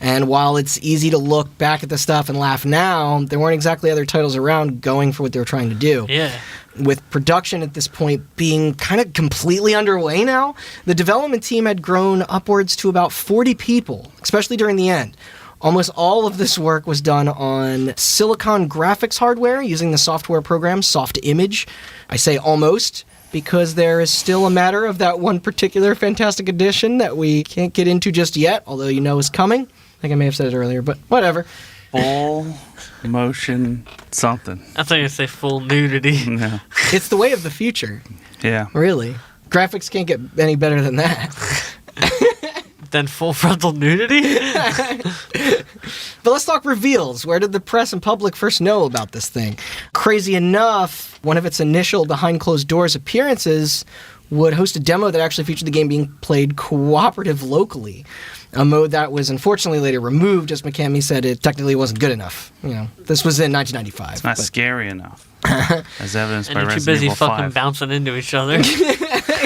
And while it's easy to look back at the stuff and laugh now, there weren't exactly other titles around going for what they were trying to do. Yeah. With production at this point being kind of completely underway now, the development team had grown upwards to about 40 people, especially during the end. Almost all of this work was done on Silicon graphics hardware using the software program Softimage. I say almost because there is still a matter of that one particular Fantastic Edition that we can't get into just yet, although is coming. I think I may have said it earlier, but whatever. Full motion something. I thought you would say full nudity. No. It's the way of the future. Yeah. Really. Graphics can't get any better than that. Then full frontal nudity? But let's talk reveals. Where did the press and public first know about this thing? Crazy enough, one of its initial behind closed doors appearances would host a demo that actually featured the game being played cooperative locally. A mode that was unfortunately later removed, as McCamey said it technically wasn't good enough. This was in 1995. It's not scary enough, as evidenced by and you're too Resident busy Evil fucking 5. bouncing into each other.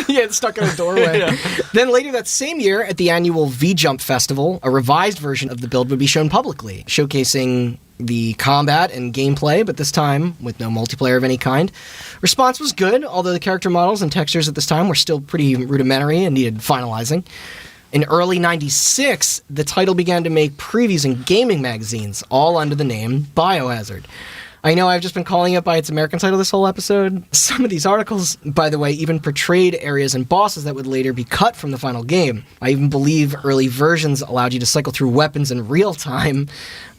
Yeah, it's stuck in a doorway. Yeah. Then later that same year, at the annual V-Jump Festival, a revised version of the build would be shown publicly, showcasing the combat and gameplay, but this time with no multiplayer of any kind. Response was good, although the character models and textures at this time were still pretty rudimentary and needed finalizing. In early 96, the title began to make previews in gaming magazines, all under the name Biohazard. I know I've just been calling it by its American title this whole episode. Some of these articles, by the way, even portrayed areas and bosses that would later be cut from the final game. I even believe early versions allowed you to cycle through weapons in real time.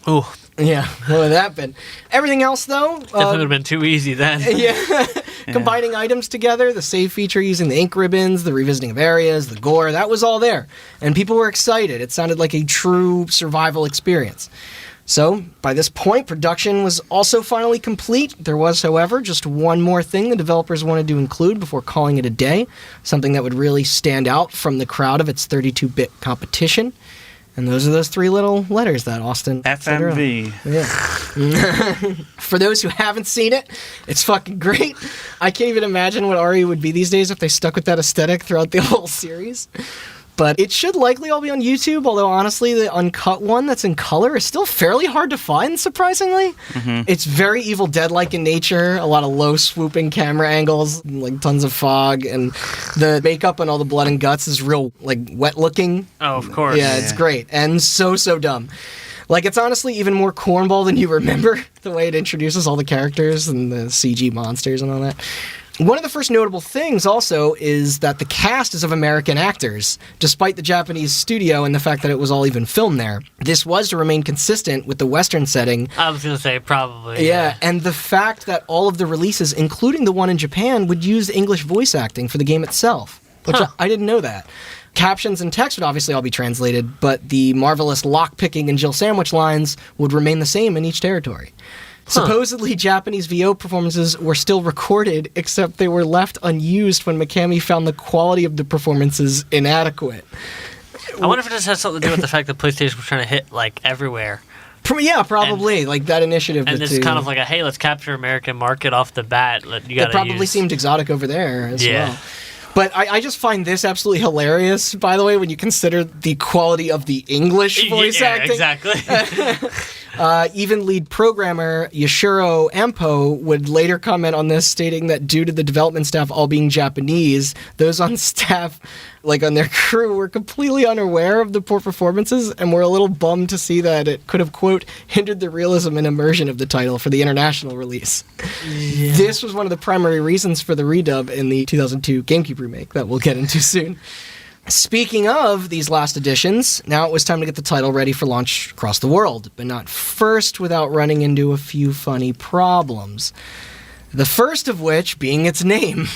Ooh. Yeah, what would that been? Everything else, though... Definitely would have been too easy then. Yeah. Combining items together, the save feature using the ink ribbons, the revisiting of areas, the gore, that was all there. And people were excited. It sounded like a true survival experience. So, by this point, production was also finally complete. There was, however, just one more thing the developers wanted to include before calling it a day, something that would really stand out from the crowd of its 32-bit competition. And those are those three little letters that Austin FMV. Yeah. For those who haven't seen it, it's fucking great. I can't even imagine what Ari would be these days if they stuck with that aesthetic throughout the whole series. But it should likely all be on YouTube, although honestly, the uncut one that's in color is still fairly hard to find, surprisingly. Mm-hmm. It's very Evil Dead-like in nature, a lot of low swooping camera angles, like tons of fog, and the makeup and all the blood and guts is real, like, wet-looking. Oh, of course. Yeah, it's great, and so dumb. Like, it's honestly even more cornball than you remember, the way it introduces all the characters and the CG monsters and all that. One of the first notable things, also, is that the cast is of American actors, despite the Japanese studio and the fact that it was all even filmed there. This was to remain consistent with the Western setting. I was going to say, probably. Yeah, and the fact that all of the releases, including the one in Japan, would use English voice acting for the game itself, which I didn't know that. Captions and text would obviously all be translated, but the marvelous lock-picking and Jill Sandwich lines would remain the same in each territory. Supposedly, Japanese VO performances were still recorded, except they were left unused when Mikami found the quality of the performances inadequate. I wonder if it just has something to do with the fact that PlayStation was trying to hit, like, everywhere. Yeah, probably. Like, that initiative. And it's kind of like hey, let's capture American market off the bat. It probably seemed exotic over there as well. But I just find this absolutely hilarious, by the way, when you consider the quality of the English voice acting. Exactly. Even lead programmer Yoshiro Ampo would later comment on this, stating that due to the development staff all being Japanese, those on staff, like on their crew, were completely unaware of the poor performances and were a little bummed to see that it could have, quote, hindered the realism and immersion of the title for the international release. Yeah. This was one of the primary reasons for the redub in the 2002 GameCube remake that we'll get into soon. Speaking of these last editions, now it was time to get the title ready for launch across the world, but not first without running into a few funny problems. The first of which being its name.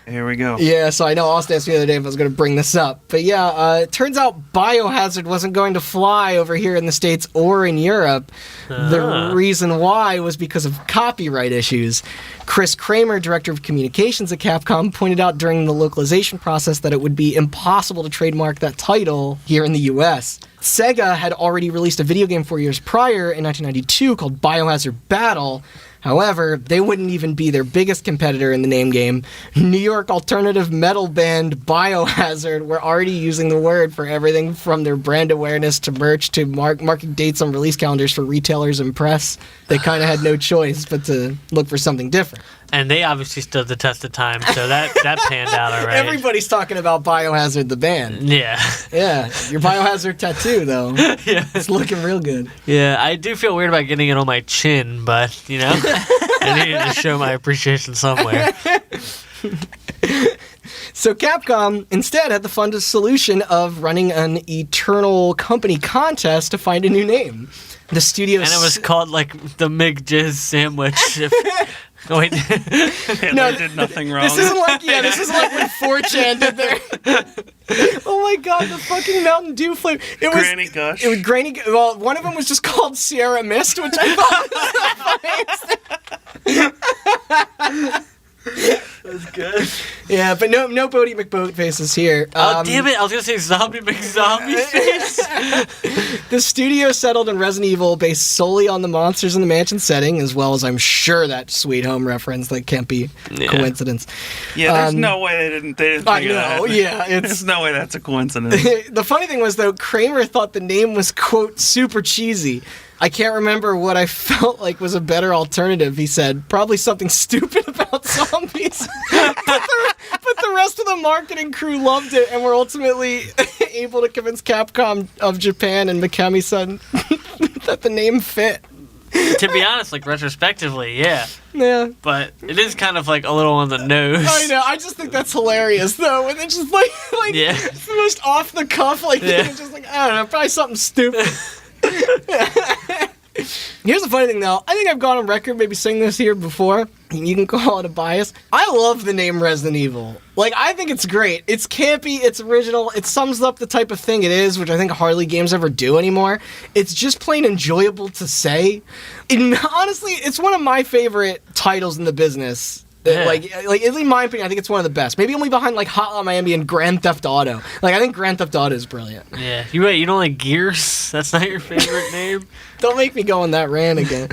Here we go. Yeah, so I know Austin asked me the other day if I was going to bring this up. But yeah, it turns out Biohazard wasn't going to fly over here in the States or in Europe. The reason why was because of copyright issues. Chris Kramer, director of communications at Capcom, pointed out during the localization process that it would be impossible to trademark that title here in the US. Sega had already released a video game 4 years prior in 1992 called Biohazard Battle. However, they wouldn't even be their biggest competitor in the name game. New York alternative metal band Biohazard were already using the word for everything from their brand awareness to merch to marking dates on release calendars for retailers and press. They kind of had no choice but to look for something different. And they obviously stood the test of time, so that panned out all right. Everybody's talking about Biohazard the band. Yeah. Yeah, your Biohazard tattoo, though. Yeah. It's looking real good. Yeah, I do feel weird about getting it on my chin, but, you know, I needed to show my appreciation somewhere. So Capcom instead had the fun solution of running an eternal company contest to find a new name. The studio... And it was called, like, the McJizz Sandwich. Oh, wait. Hitler did nothing wrong. This isn't like when 4chan did their... Oh my god, the fucking Mountain Dew flavor. Granny Gush. It was Granny... Well, one of them was just called Sierra Mist, which I thought was the funniest. That's good. Yeah, but no Bodie McBoatfaces here. Oh, damn it. I was going to say Zombie McZombie. The studio settled on Resident Evil based solely on the Monsters in the Mansion setting, as well as I'm sure that Sweet Home reference that can't be coincidence. Yeah, there's no way they didn't think I know, yeah. There's no way that's a coincidence. The funny thing was, though, Kramer thought the name was, quote, super cheesy. I can't remember what I felt like was a better alternative, he said. Probably something stupid about zombies. but the rest of the marketing crew loved it and were ultimately able to convince Capcom of Japan and Mikami-san that the name fit. To be honest, like, retrospectively, yeah. Yeah. But it is kind of, like, a little on the nose. I know. I just think that's hilarious, though. And it's just, like yeah. It's the most off-the-cuff, like, yeah. It's just like, I don't know, probably something stupid. Here's the funny thing, though. I think I've gone on record maybe saying this here before. You can call it a bias. I love the name Resident Evil. Like, I think it's great. It's campy, it's original, it sums up the type of thing it is, which I think hardly games ever do anymore. It's just plain enjoyable to say. And honestly, it's one of my favorite titles in the business. Yeah. Like in my opinion, I think it's one of the best. Maybe only behind like Hotline Miami and Grand Theft Auto. Like, I think Grand Theft Auto is brilliant. Yeah. You don't like Gears? That's not your favorite name? Don't make me go on that rant again.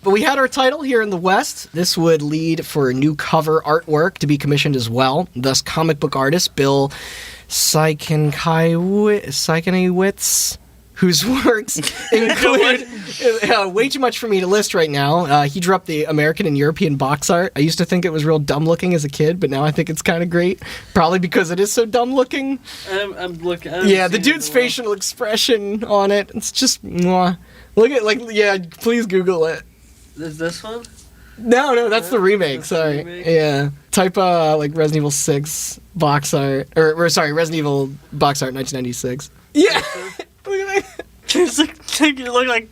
But we had our title here in the West. This would lead for new cover artwork to be commissioned as well. Thus, comic book artist Bill Sienkiewicz, whose works include way too much for me to list right now. He drew up the American and European box art. I used to think it was real dumb looking as a kid, but now I think it's kind of great. Probably because it is so dumb looking. I'm looking. Yeah, the dude's facial expression on it, it's just mwah. Look at please Google it. Is this one? No, that's the remake. Sorry. Yeah. Type Resident Evil 6 box art. Or sorry, Resident Evil box art 1996. Yeah. Look at that. You look like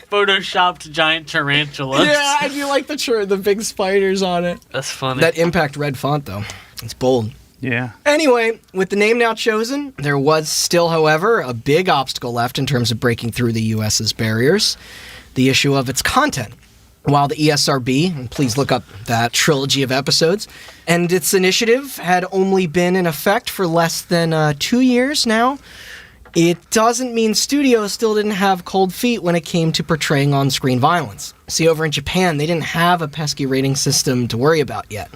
photoshopped giant tarantulas. Yeah, I do like the big spiders on it. That's funny. That Impact red font, though. It's bold. Yeah. Anyway, with the name now chosen, there was still, however, a big obstacle left in terms of breaking through the U.S.'s barriers. The issue of its content. While the ESRB, and please look up that trilogy of episodes, and its initiative had only been in effect for less than 2 years now, it doesn't mean studios still didn't have cold feet when it came to portraying on-screen violence. See, over in Japan, they didn't have a pesky rating system to worry about yet.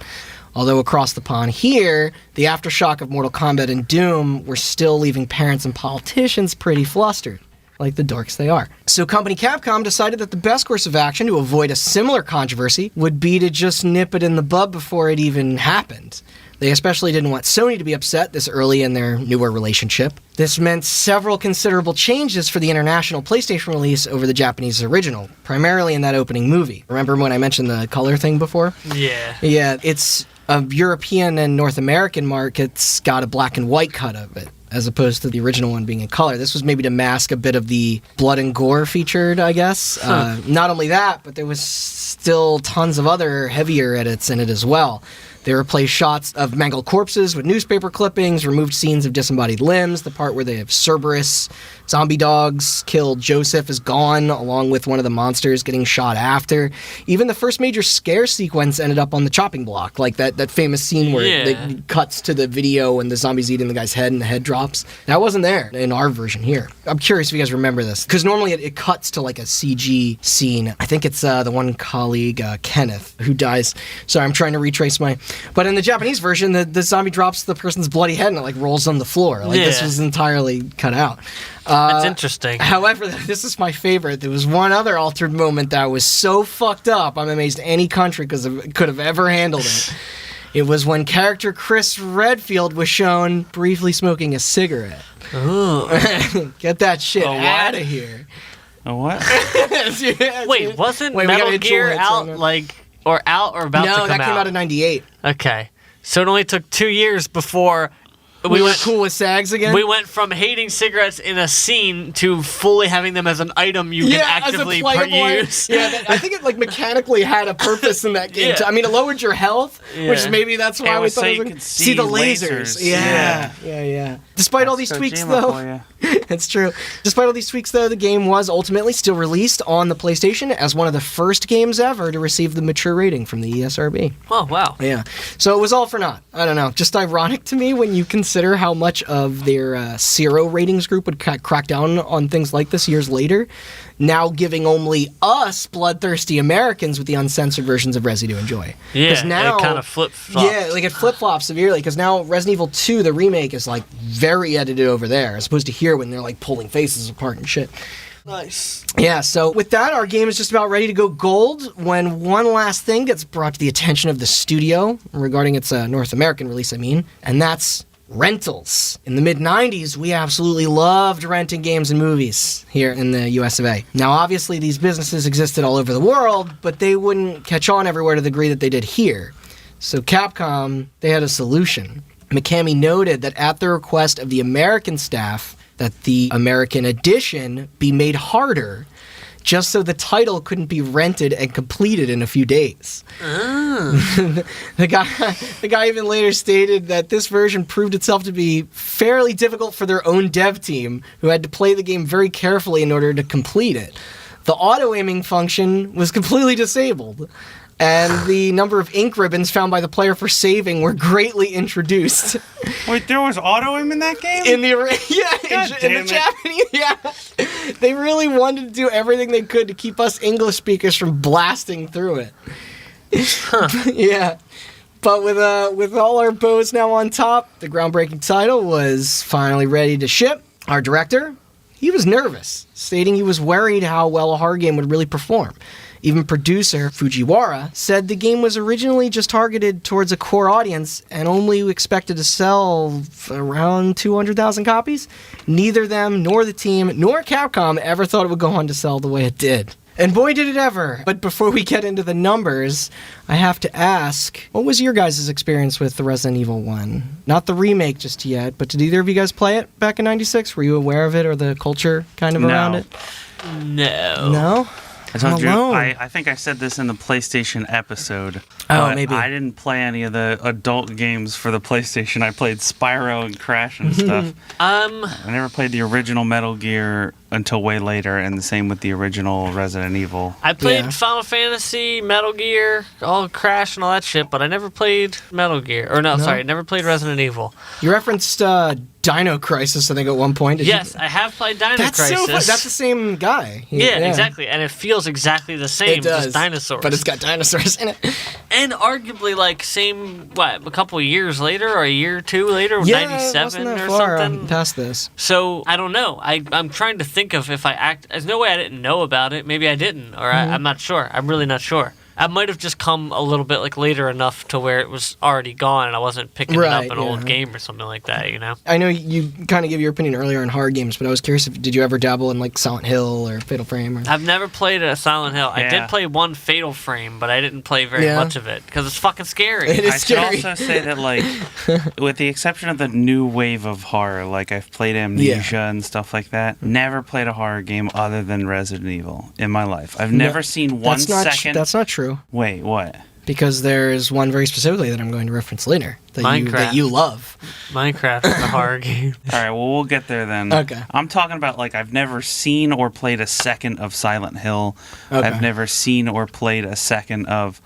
Although across the pond here, the aftershock of Mortal Kombat and Doom were still leaving parents and politicians pretty flustered. Like the dorks they are. So company Capcom decided that the best course of action to avoid a similar controversy would be to just nip it in the bud before it even happened. They especially didn't want Sony to be upset this early in their newer relationship. This meant several considerable changes for the international PlayStation release over the Japanese original, primarily in that opening movie. Remember when I mentioned the color thing before? Yeah. Yeah, it's a European and North American markets got a black and white cut of it, as opposed to the original one being in color. This was maybe to mask a bit of the blood and gore featured, I guess. Not only that, but there was still tons of other heavier edits in it as well. They replaced shots of mangled corpses with newspaper clippings, removed scenes of disembodied limbs, the part where they have Cerberus, zombie dogs killed Joseph is gone, along with one of the monsters getting shot after. Even the first major scare sequence ended up on the chopping block, like that famous scene where it cuts to the video and the zombie's eating the guy's head and the head drops. That wasn't there in our version here. I'm curious if you guys remember this, because normally it cuts to like a CG scene. I think it's the one colleague, Kenneth, who dies. Sorry, I'm trying to retrace my... But in the Japanese version, the zombie drops the person's bloody head and it like rolls on the floor. Like this was entirely cut out. That's interesting. However, this is my favorite. There was one other altered moment that was so fucked up, I'm amazed any country could have ever handled it. It was when character Chris Redfield was shown briefly smoking a cigarette. Ooh. Get that shit out of here. A what? Wait, wasn't Metal Gear out or about to come out? No, that came out in 98. Okay. So it only took 2 years before... We went cool with SAGs again? We went from hating cigarettes in a scene to fully having them as an item you can actively use. Yeah, I think it mechanically had a purpose in that game. I mean, it lowered your health, which maybe that's why we thought it was see the lasers. Yeah. Despite all these tweaks, though, it's true. Despite all these tweaks, though, the game was ultimately still released on the PlayStation as one of the first games ever to receive the mature rating from the ESRB. Oh, wow. Yeah. So it was all for naught. I don't know. Just ironic to me when you consider how much of their Zero ratings group would crack down on things like this years later, now giving only us bloodthirsty Americans with the uncensored versions of Resi to enjoy. Yeah, now, it kind of flip-flops. Yeah, like it flip-flops severely, because now Resident Evil 2, the remake, is like very edited over there, as opposed to here when they're like pulling faces apart and shit. Nice. Yeah, so with that, our game is just about ready to go gold when one last thing gets brought to the attention of the studio, regarding its North American release, and that's rentals. In the mid-90s, we absolutely loved renting games and movies here in the US of A. Now, obviously, these businesses existed all over the world, but they wouldn't catch on everywhere to the degree that they did here. So Capcom, they had a solution. Mikami noted that at the request of the American staff, that the American edition be made harder just so the title couldn't be rented and completed in a few days. The guy even later stated that this version proved itself to be fairly difficult for their own dev team, who had to play the game very carefully in order to complete it. The auto-aiming function was completely disabled, and the number of ink ribbons found by the player for saving were greatly introduced. Wait, there was auto-aim in that game? In the Japanese, yeah. They really wanted to do everything they could to keep us English speakers from blasting through it. Yeah. But with all our bows now on top, the groundbreaking title was finally ready to ship. Our director, he was nervous, stating he was worried how well a horror game would really perform. Even producer Fujiwara said the game was originally just targeted towards a core audience and only expected to sell around 200,000 copies. Neither them, nor the team, nor Capcom ever thought it would go on to sell the way it did. And boy, did it ever. But before we get into the numbers, I have to ask, what was your guys' experience with the Resident Evil 1? Not the remake just yet, but did either of you guys play it back in 96? Were you aware of it or the culture kind of around it? No. No? I told you, I think I said this in the PlayStation episode. Oh, maybe. I didn't play any of the adult games for the PlayStation. I played Spyro and Crash and stuff. I never played the original Metal Gear until way later, and the same with the original Resident Evil. I played Final Fantasy, Metal Gear, all Crash and all that shit, but I never played Metal Gear. I never played Resident Evil. You referenced Dino Crisis, I think, at one point. Yes, I have played Dino Crisis. So fun. That's the same guy. Yeah, exactly. And it feels exactly the same. It does. Just dinosaurs. But it's got dinosaurs in it. And arguably, a couple of years later, or a year or two later, 97 or something. Past this. So, I don't know. I'm trying to think of if there's no way I didn't know about it. Maybe I didn't, or I'm not sure. I'm really not sure. I might have just come a little bit later enough to where it was already gone and I wasn't picking it up an old game or something like that, you know? I know you kind of gave your opinion earlier on horror games, but I was curious did you ever dabble in Silent Hill or Fatal Frame? I've never played a Silent Hill. Yeah. I did play one Fatal Frame, but I didn't play very much of it because it's fucking scary. It is scary. I should also say that with the exception of the new wave of horror, I've played Amnesia and stuff like that, never played a horror game other than Resident Evil in my life. I've never seen one second. That's not true. Wait, what? Because there's one very specifically that I'm going to reference later that you love. Minecraft is a horror game. All right, well, we'll get there then. Okay. I'm talking about I've never seen or played a second of Silent Hill. Okay. I've never seen or played a second of.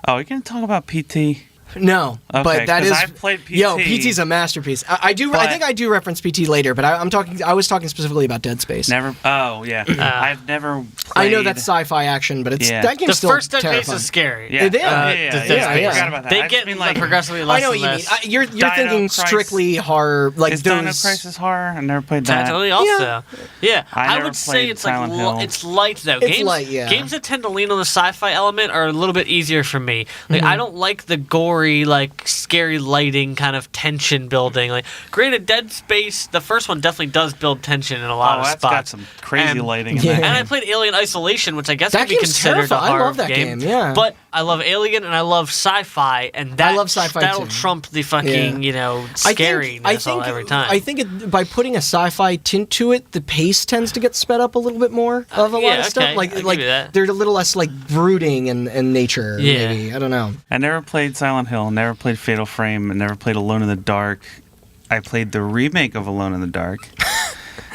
Oh, you're gonna talk about PT? No, okay, but that is. I've played PT. Yo, PT's a masterpiece. I think I do reference PT later, but I was talking specifically about Dead Space. Never. Oh yeah. I've never. Played... I know that's sci-fi action, but that game's still the first Dead terrifying. Space is scary. Yeah. It is. I forgot about that. They get progressively less. I know what you mean. You're thinking strictly horror, is Dino Crisis horror? I never played that. Totally also. Yeah. I would say it's Silent Hill. it's light though. It's light, yeah. Games that tend to lean on the sci-fi element are a little bit easier for me. I don't like the gory scary lighting kind of tension building. Granted, Dead Space, the first one definitely does build tension in a lot of spots. Got some crazy lighting in that. And I played Alien Isolation, which I guess could be considered a horror I love that game. Yeah. But I love Alien and I love sci-fi, and that I love sci-fi that'll too. trump the fucking scariness every time. I think by putting a sci-fi tint to it, the pace tends to get sped up a little bit more of a lot of stuff. They're a little less brooding in nature. Yeah. Maybe I don't know. I never played Silent Hill. Never played Fatal Frame. And never played Alone in the Dark. I played the remake of Alone in the Dark.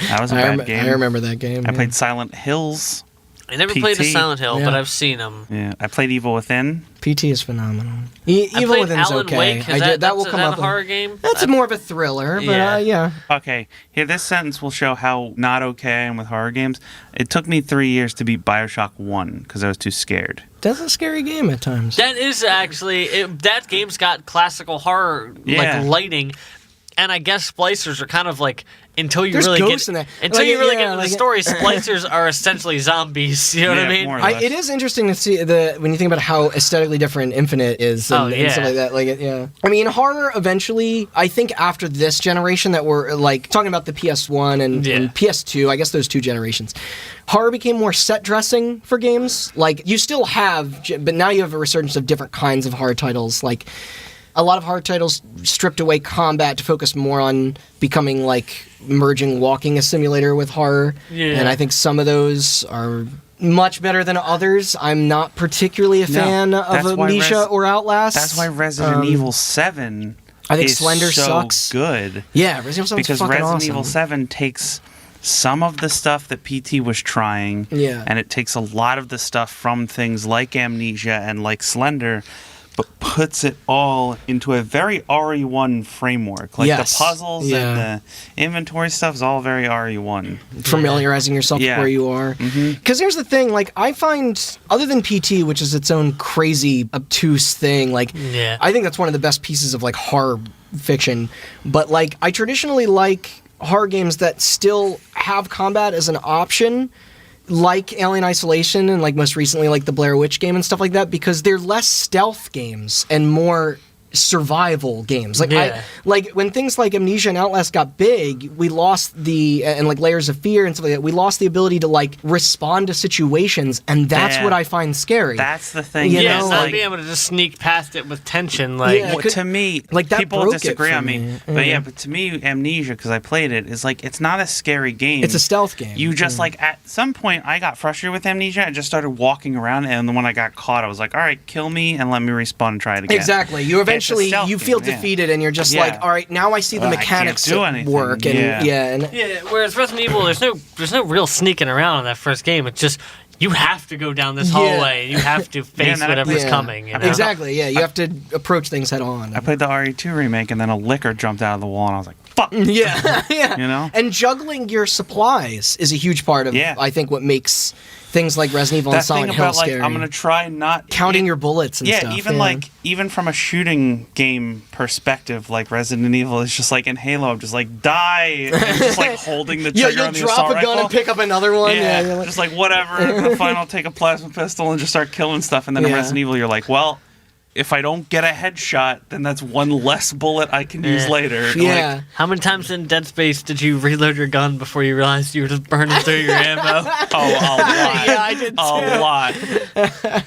That was a bad game. I remember that game. I played Silent Hills. I never played a Silent Hill, but I've seen them. Yeah, I played Evil Within. PT is phenomenal. Evil Within's Alan okay. Wake. That will come up. A horror game? That's more of a thriller, but yeah. Okay, here, this sentence will show how not okay I am with horror games. It took me 3 years to beat Bioshock 1 because I was too scared. That's a scary game at times. That is actually... that game's got classical horror lighting, and I guess splicers are kind of until you There's really ghosts get in that. until you really get into the story, splicers are essentially zombies. You know what I mean? It is interesting to see when you think about how aesthetically different Infinite is and stuff like that. I mean, horror eventually. I think after this generation that we're talking about the PS1 and PS2, I guess those two generations, horror became more set dressing for games. You still have, but now you have a resurgence of different kinds of horror titles. A lot of horror titles stripped away combat to focus more on becoming merging walking a simulator with horror. Yeah. And I think some of those are much better than others. I'm not particularly a fan of Amnesia or Outlast. That's why Resident Evil 7 I think is Slender so sucks. good. Yeah, Resident Evil 7 because fucking Resident awesome. Evil 7 takes some of the stuff that PT was trying, and it takes a lot of the stuff from things like Amnesia and like Slender, but puts it all into a very RE1 framework. Like the puzzles and the inventory stuff is all very RE1. Familiarizing yourself with where you are. Because here's the thing, like, I find, other than PT, which is its own crazy, obtuse thing, like, I think that's one of the best pieces of, like, horror fiction. But, like, I traditionally like horror games that still have combat as an option, like Alien Isolation and, like, most recently, like, the Blair Witch game and stuff like that, because they're less stealth games and more survival games. Like, when things like Amnesia and Outlast got big, we lost and like Layers of Fear and stuff like that, we lost the ability to, like, respond to situations, and that's what I find scary. That's the thing. You know, not being able to just sneak past it with tension. Like, to me, like, that people broke disagree it for on me. But to me, Amnesia, because I played it, is like, it's not a scary game. It's a stealth game. You just, like, at some point, I got frustrated with Amnesia. I just started walking around, and then when I got caught, I was like, all right, kill me and let me respawn and try it again. Exactly. You eventually you feel defeated, and you're just like, all right, now I see the mechanics work. Whereas Resident Evil, there's no real sneaking around in that first game. It's just you have to go down this hallway and you have to face whatever's coming. You know? Exactly. Yeah, you have to approach things head on. I played the RE2 remake, and then a licker jumped out of the wall, and I was like, fuck. Yeah. You know? And juggling your supplies is a huge part of, I think, what makes things like Resident Evil and Silent Hill scary. I'm gonna try not counting your bullets and stuff. Even from a shooting game perspective, like Resident Evil is just like in Halo, I'm just like die, and just like holding the trigger on the assault rifle. You'll drop a gun and pick up another one. Yeah, just like whatever. Fine, I'll take a plasma pistol and just start killing stuff. And then in Resident Evil, you're like, well, if I don't get a headshot, then that's one less bullet I can use later. Yeah. Like, how many times in Dead Space did you reload your gun before you realized you were just burning through your ammo? Oh, a lot. Yeah, I did too. A lot.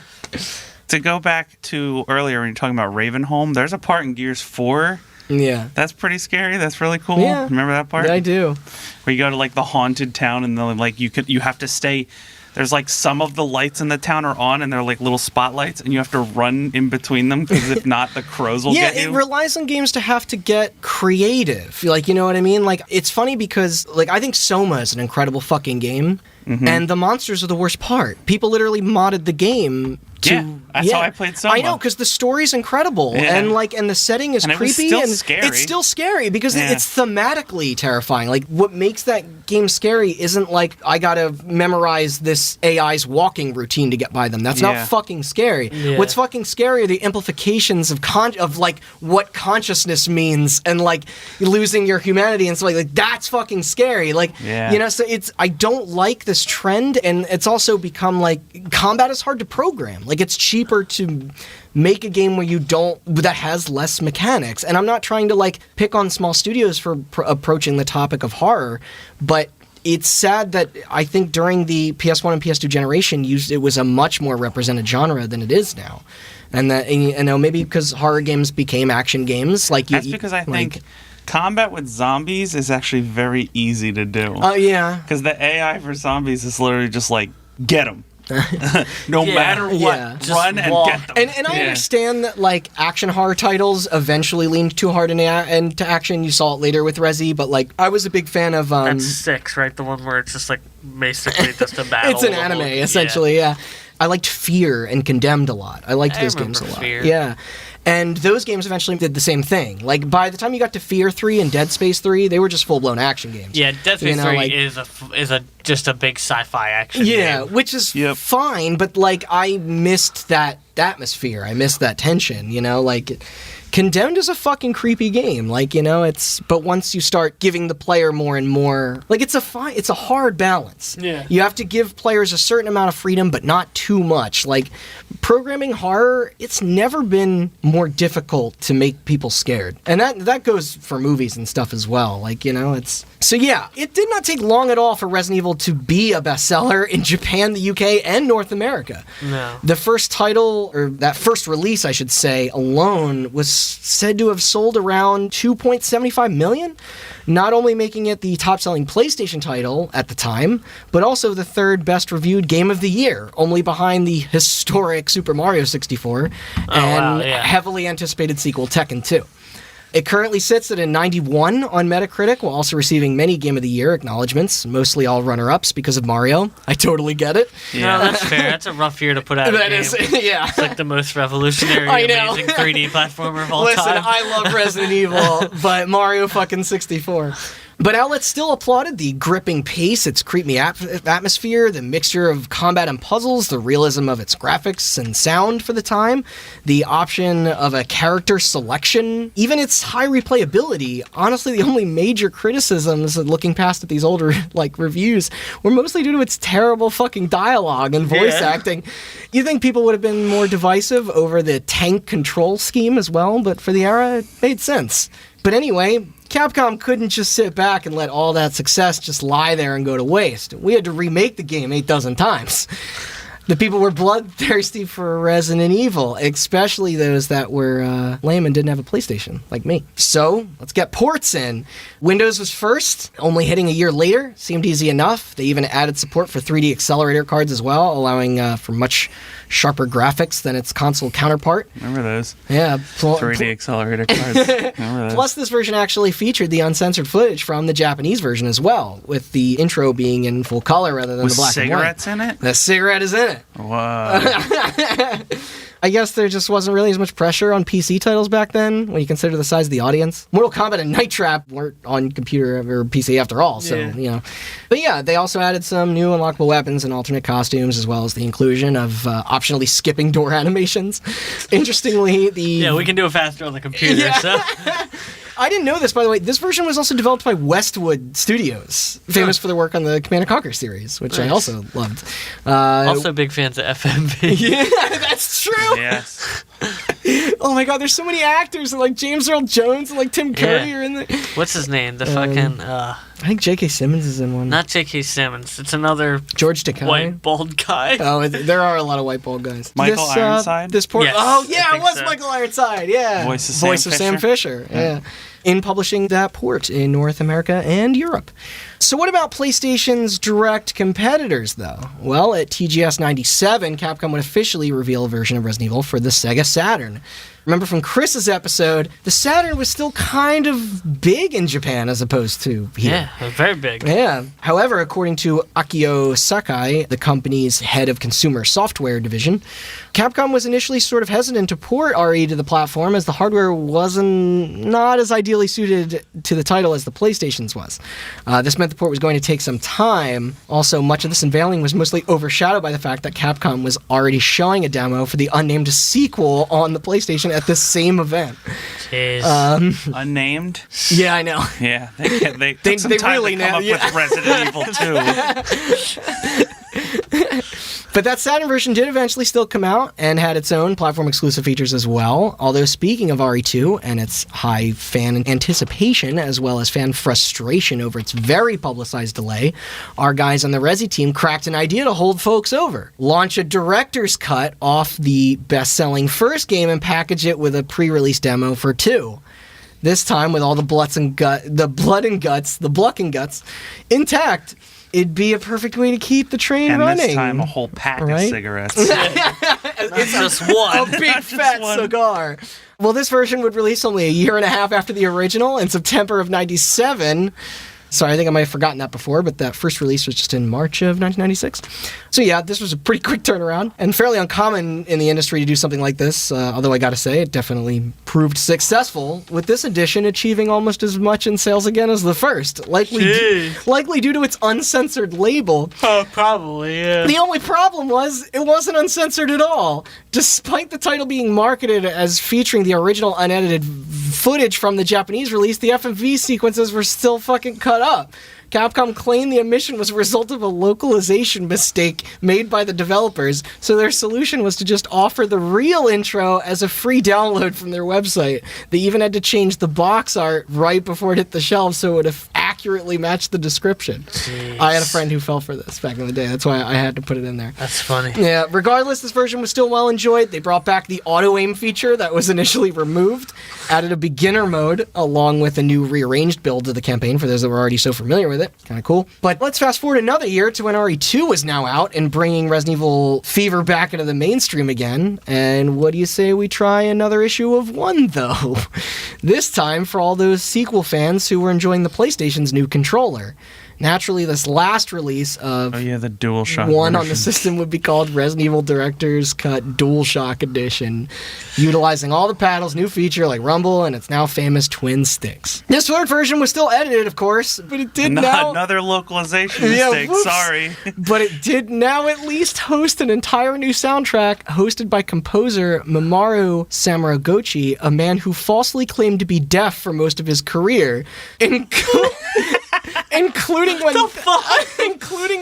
To go back to earlier when you're talking about Ravenholm, there's a part in Gears 4. Yeah. That's pretty scary. That's really cool. Yeah. Remember that part? Yeah, I do. Where you go to like the haunted town, and then like you have to stay. There's like some of the lights in the town are on, and they're like little spotlights, and you have to run in between them, because if not, the crows will get you. Yeah, it relies on games to have to get creative. Like, you know what I mean? Like, it's funny because, like, I think Soma is an incredible fucking game, and the monsters are the worst part. People literally modded the game to... That's how I played Soma. I know, because the story's incredible, and the setting is creepy, and scary. It's still scary because it's thematically terrifying. Like, what makes that game scary isn't like, I gotta memorize this AI's walking routine to get by them. That's not fucking scary. Yeah. What's fucking scary are the implications of like what consciousness means, and like losing your humanity and stuff like that's fucking scary. Like, you know, so I don't like this trend, and it's also become like combat is hard to program. Like, it's cheaper to make a game where that has less mechanics. And I'm not trying to like pick on small studios for approaching the topic of horror, but it's sad that I think during the PS1 and PS2 generation, it was a much more represented genre than it is now. And that, you know, maybe because horror games became action games. Like, that's because I think combat with zombies is actually very easy to do. Yeah. Because the AI for zombies is literally just like, get them. No matter what, run and get them. And I understand that like action horror titles eventually leaned too hard into action. You saw it later with Resi, but like I was a big fan of that's 6, right? The one where it's just like basically just a battle. It's an anime essentially, yeah. I liked Fear and Condemned a lot. I liked those games a lot. Fear. Yeah. And those games eventually did the same thing. Like, by the time you got to Fear 3 and Dead Space 3, they were just full-blown action games. Yeah, Dead Space 3 is just a big sci-fi action game. Yeah, which is fine, but, like, I missed that atmosphere. I missed that tension, you know? Like, Condemned is a fucking creepy game. Like, you know, but once you start giving the player more and more... Like, it's a hard balance. Yeah. You have to give players a certain amount of freedom, but not too much. Like, programming horror, it's never been more difficult to make people scared. And that goes for movies and stuff as well. Like, you know, it's... So yeah, it did not take long at all for Resident Evil to be a bestseller in Japan, the UK, and North America. No. The first title, or that first release, I should say, alone was said to have sold around 2.75 million, not only making it the top-selling PlayStation title at the time, but also the third best-reviewed game of the year, only behind the historic Super Mario 64 and heavily anticipated sequel Tekken 2. It currently sits at a 91 on Metacritic, while also receiving many Game of the Year acknowledgments, mostly all runner-ups because of Mario. I totally get it. Yeah, no, that's fair. That's a rough year to put out a game. Yeah. It's like the most revolutionary, amazing 3D platformer of all time. Listen, I love Resident Evil, but Mario fucking 64. But outlets still applauded the gripping pace, its creepy atmosphere, the mixture of combat and puzzles, the realism of its graphics and sound for the time, the option of a character selection, even its high replayability. Honestly, the only major criticisms, looking past at these older reviews, were mostly due to its terrible fucking dialogue and voice acting. You think people would have been more divisive over the tank control scheme as well, but for the era, it made sense. But anyway, Capcom couldn't just sit back and let all that success just lie there and go to waste. We had to remake the game 8 dozen times. The people were bloodthirsty for Resident Evil, especially those that were lame and didn't have a PlayStation, like me. So, let's get ports in. Windows was first, only hitting a year later. Seemed easy enough. They even added support for 3D accelerator cards as well, allowing for much sharper graphics than its console counterpart. Remember those? Yeah. 3D accelerator cards. Remember those? Plus, this version actually featured the uncensored footage from the Japanese version as well, with the intro being in full color rather than the black and white. Cigarettes in it? The cigarette is in it. Whoa. I guess there just wasn't really as much pressure on PC titles back then when you consider the size of the audience. Mortal Kombat and Night Trap weren't on computer or PC after all, so, you know. But yeah, they also added some new unlockable weapons and alternate costumes, as well as the inclusion of optionally skipping door animations. Interestingly, Yeah, we can do it faster on the computer, so... I didn't know this, by the way. This version was also developed by Westwood Studios, famous for their work on the Command & Conquer series, which I also loved. Also big fans of FMV. Yeah, that's true. Yes. Oh my god, there's so many actors, like James Earl Jones and like Tim Curry are in there. What's his name? The fucking... I think J.K. Simmons is in one. Not J.K. Simmons. It's another... George Takei. White bald guy. Oh, there are a lot of white bald guys. Michael Ironside? This port. Yes, oh, yeah, it was so. Michael Ironside, yeah. Voice of Sam Fisher. Yeah. In publishing that port in North America and Europe. So what about PlayStation's direct competitors, though? Well, at TGS 97, Capcom would officially reveal a version of Resident Evil for the Sega Saturn. Remember from Chris's episode, the Saturn was still kind of big in Japan as opposed to here. Yeah, very big. Yeah. However, according to Akio Sakai, the company's head of consumer software division, Capcom was initially sort of hesitant to port RE to the platform as the hardware wasn't not as ideally suited to the title as the PlayStation's was. This meant the port was going to take some time. Also, much of this unveiling was mostly overshadowed by the fact that Capcom was already showing a demo for the unnamed sequel on the PlayStation at this same event. Jeez. Unnamed? Yeah, I know. Yeah, they took some time really to come up with Resident Evil 2. But that Saturn version did eventually still come out and had its own platform-exclusive features as well. Although, speaking of RE2 and its high fan anticipation as well as fan frustration over its very publicized delay, our guys on the Resi team cracked an idea to hold folks over. Launch a director's cut off the best-selling first game and package it with a pre-release demo for 2. This time, with all the blood and guts intact, it'd be a perfect way to keep the train running. And this time, a whole pack of cigarettes. It's just one. A big fat cigar. Well, this version would release only a year and a half after the original in September of 97. Sorry, I think I might have forgotten that before, but that first release was just in March of 1996. So yeah, this was a pretty quick turnaround, and fairly uncommon in the industry to do something like this, although I gotta say, it definitely proved successful, with this edition achieving almost as much in sales again as the first, likely due to its uncensored label. Oh, probably, yeah. The only problem was, it wasn't uncensored at all. Despite the title being marketed as featuring the original unedited footage from the Japanese release, the FMV sequences were still fucking cut up. Capcom claimed the omission was a result of a localization mistake made by the developers, so their solution was to just offer the real intro as a free download from their website. They even had to change the box art right before it hit the shelves so it would accurately matched the description. Jeez. I had a friend who fell for this back in the day. That's why I had to put it in there. That's funny. Yeah, regardless, this version was still well enjoyed. They brought back the auto-aim feature that was initially removed, added a beginner mode, along with a new rearranged build to the campaign for those that were already so familiar with it. Kind of cool. But let's fast forward another year to when RE2 was now out and bringing Resident Evil fever back into the mainstream again. And what do you say we try another issue of 1, though? This time for all those sequel fans who were enjoying the PlayStation's new controller. Naturally, this last release of the DualShock 1 version. on the system would be called Resident Evil Director's Cut DualShock Edition, utilizing all the paddles, new feature like Rumble, and its now famous twin sticks. This third version was still edited, of course, but it did now... Another localization mistake, whoops. sorry. But it did now at least host an entire new soundtrack hosted by composer Mamoru Samuragochi, a man who falsely claimed to be deaf for most of his career, including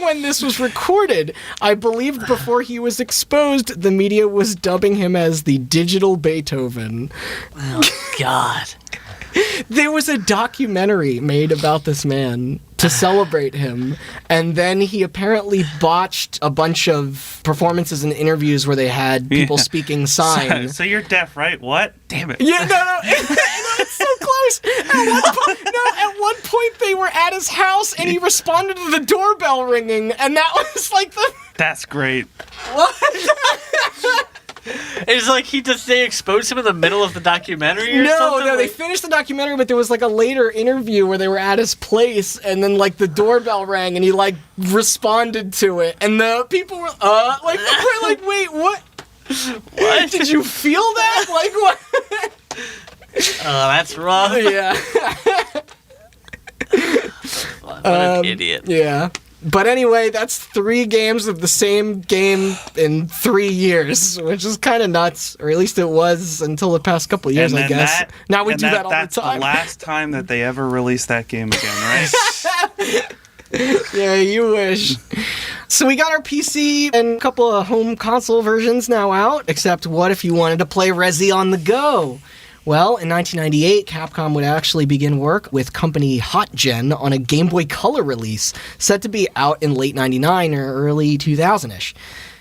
when this was recorded. I believed before he was exposed, the media was dubbing him as the digital Beethoven. Oh, God. There was a documentary made about this man to celebrate him, and then he apparently botched a bunch of performances and interviews where they had people speaking sign. So you're deaf, right? What? Damn it. Yeah, no, it's so close. At one point they were at his house, and he responded to the doorbell ringing, and that was like the... That's great. What? It's like they exposed him in the middle of the documentary or something? No, they finished the documentary, but there was like a later interview where they were at his place, and then like the doorbell rang, and he like responded to it, and the people were wait, what? What? Did you feel that? Like what? Oh, that's rough. Yeah. What an idiot. Yeah. But anyway, that's 3 games of the same game in 3 years, which is kind of nuts, or at least it was until the past couple of years, I guess. Now we do that all the time. That's the last time that they ever release that game again, right? Yeah, you wish. So we got our PC and a couple of home console versions now out, except what if you wanted to play Resi on the go? Well, in 1998, Capcom would actually begin work with company HotGen on a Game Boy Color release, set to be out in late 99 or early 2000-ish.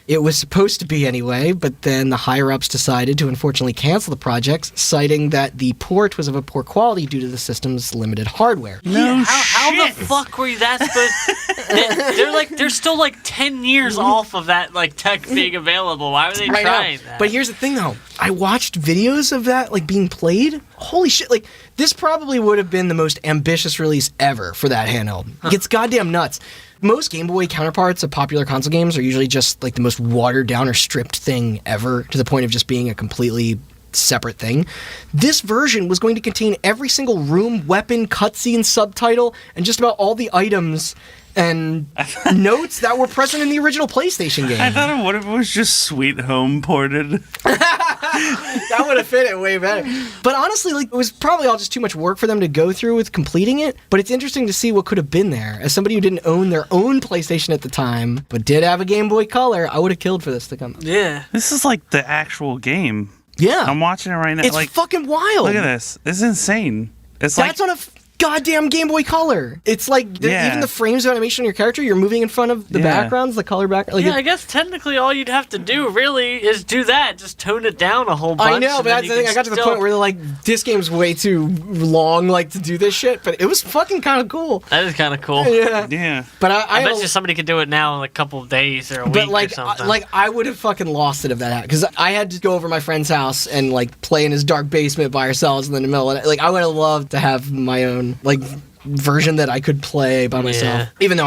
It was supposed to be anyway, but then the higher-ups decided to unfortunately cancel the project, citing that the port was of a poor quality due to the system's limited hardware. How the fuck were you that supposed? They're still like 10 years off of that like tech being available. Why were they trying that? But here's the thing, though. I watched videos of that like being played. Holy shit! Like this probably would have been the most ambitious release ever for that handheld. It's goddamn nuts. Most Game Boy counterparts of popular console games are usually just like the most watered down or stripped thing ever, to the point of just being a completely separate thing. This version was going to contain every single room, weapon, cutscene, subtitle, and just about all the items and notes that were present in the original PlayStation game. I thought, what if it was just Sweet Home ported? That would have fit it way better. But honestly, like, it was probably all just too much work for them to go through with completing it. But it's interesting to see what could have been there. As somebody who didn't own their own PlayStation at the time, but did have a Game Boy Color, I would have killed for this to come. Yeah. This is like the actual game. Yeah. I'm watching it right now. It's like, fucking wild. Look at this. This is insane. It's That's on a goddamn Game Boy Color. It's like even the frames of animation on your character, you're moving in front of the backgrounds, the color background. Like I guess technically all you'd have to do really is do that. Just tone it down a whole bunch. I know, but that's the thing. I got to the point where they're like, this game's way too long, like, to do this shit. But it was fucking kind of cool. That is kind of cool. Yeah. But I bet you somebody could do it now in like a couple of days or a week or something. I would have fucking lost it if that happened. Because I had to go over to my friend's house and like play in his dark basement by ourselves in the middle of it. Like, I would have loved to have my own like version that I could play by myself. Even though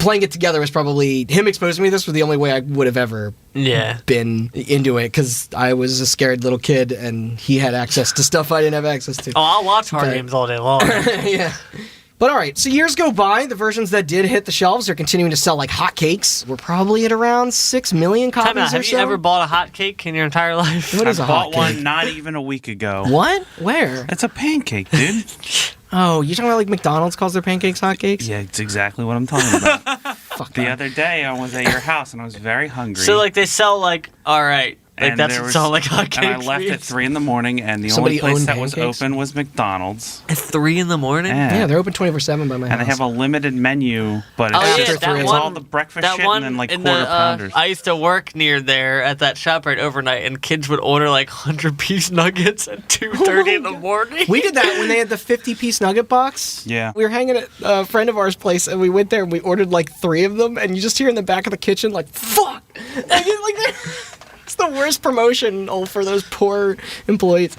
playing it together was probably, him exposing me to this was the only way I would have ever been into it, because I was a scared little kid and he had access to stuff I didn't have access to. Oh, I'll watch horror games all day long. Yeah. But alright, so years go by, the versions that did hit the shelves are continuing to sell like hotcakes. We're probably at around 6 million copies or so. Have you ever bought a hotcake in your entire life? What is a hotcake? I bought one not even a week ago. What? Where? It's a pancake, dude. Oh, you're talking about like McDonald's calls their pancakes hotcakes? Yeah, it's exactly what I'm talking about. The other day I was at your house and I was very hungry. So like they sell like, all right, Like, that's what's all like hot And I left at 3 in the morning, and the only place that was open was McDonald's. At 3 in the morning? Yeah, they're open 24/7 by my house. And they have a limited menu, but it's all the breakfast shit and then like quarter pounders. I used to work near there at that shop right overnight, and kids would order like 100-piece nuggets at 2:30 in the morning. We did that when they had the 50-piece nugget box. Yeah. We were hanging at a friend of ours' place, and we went there and we ordered like 3 of them, and you just hear in the back of the kitchen like, fuck! It's the worst promotion for those poor employees.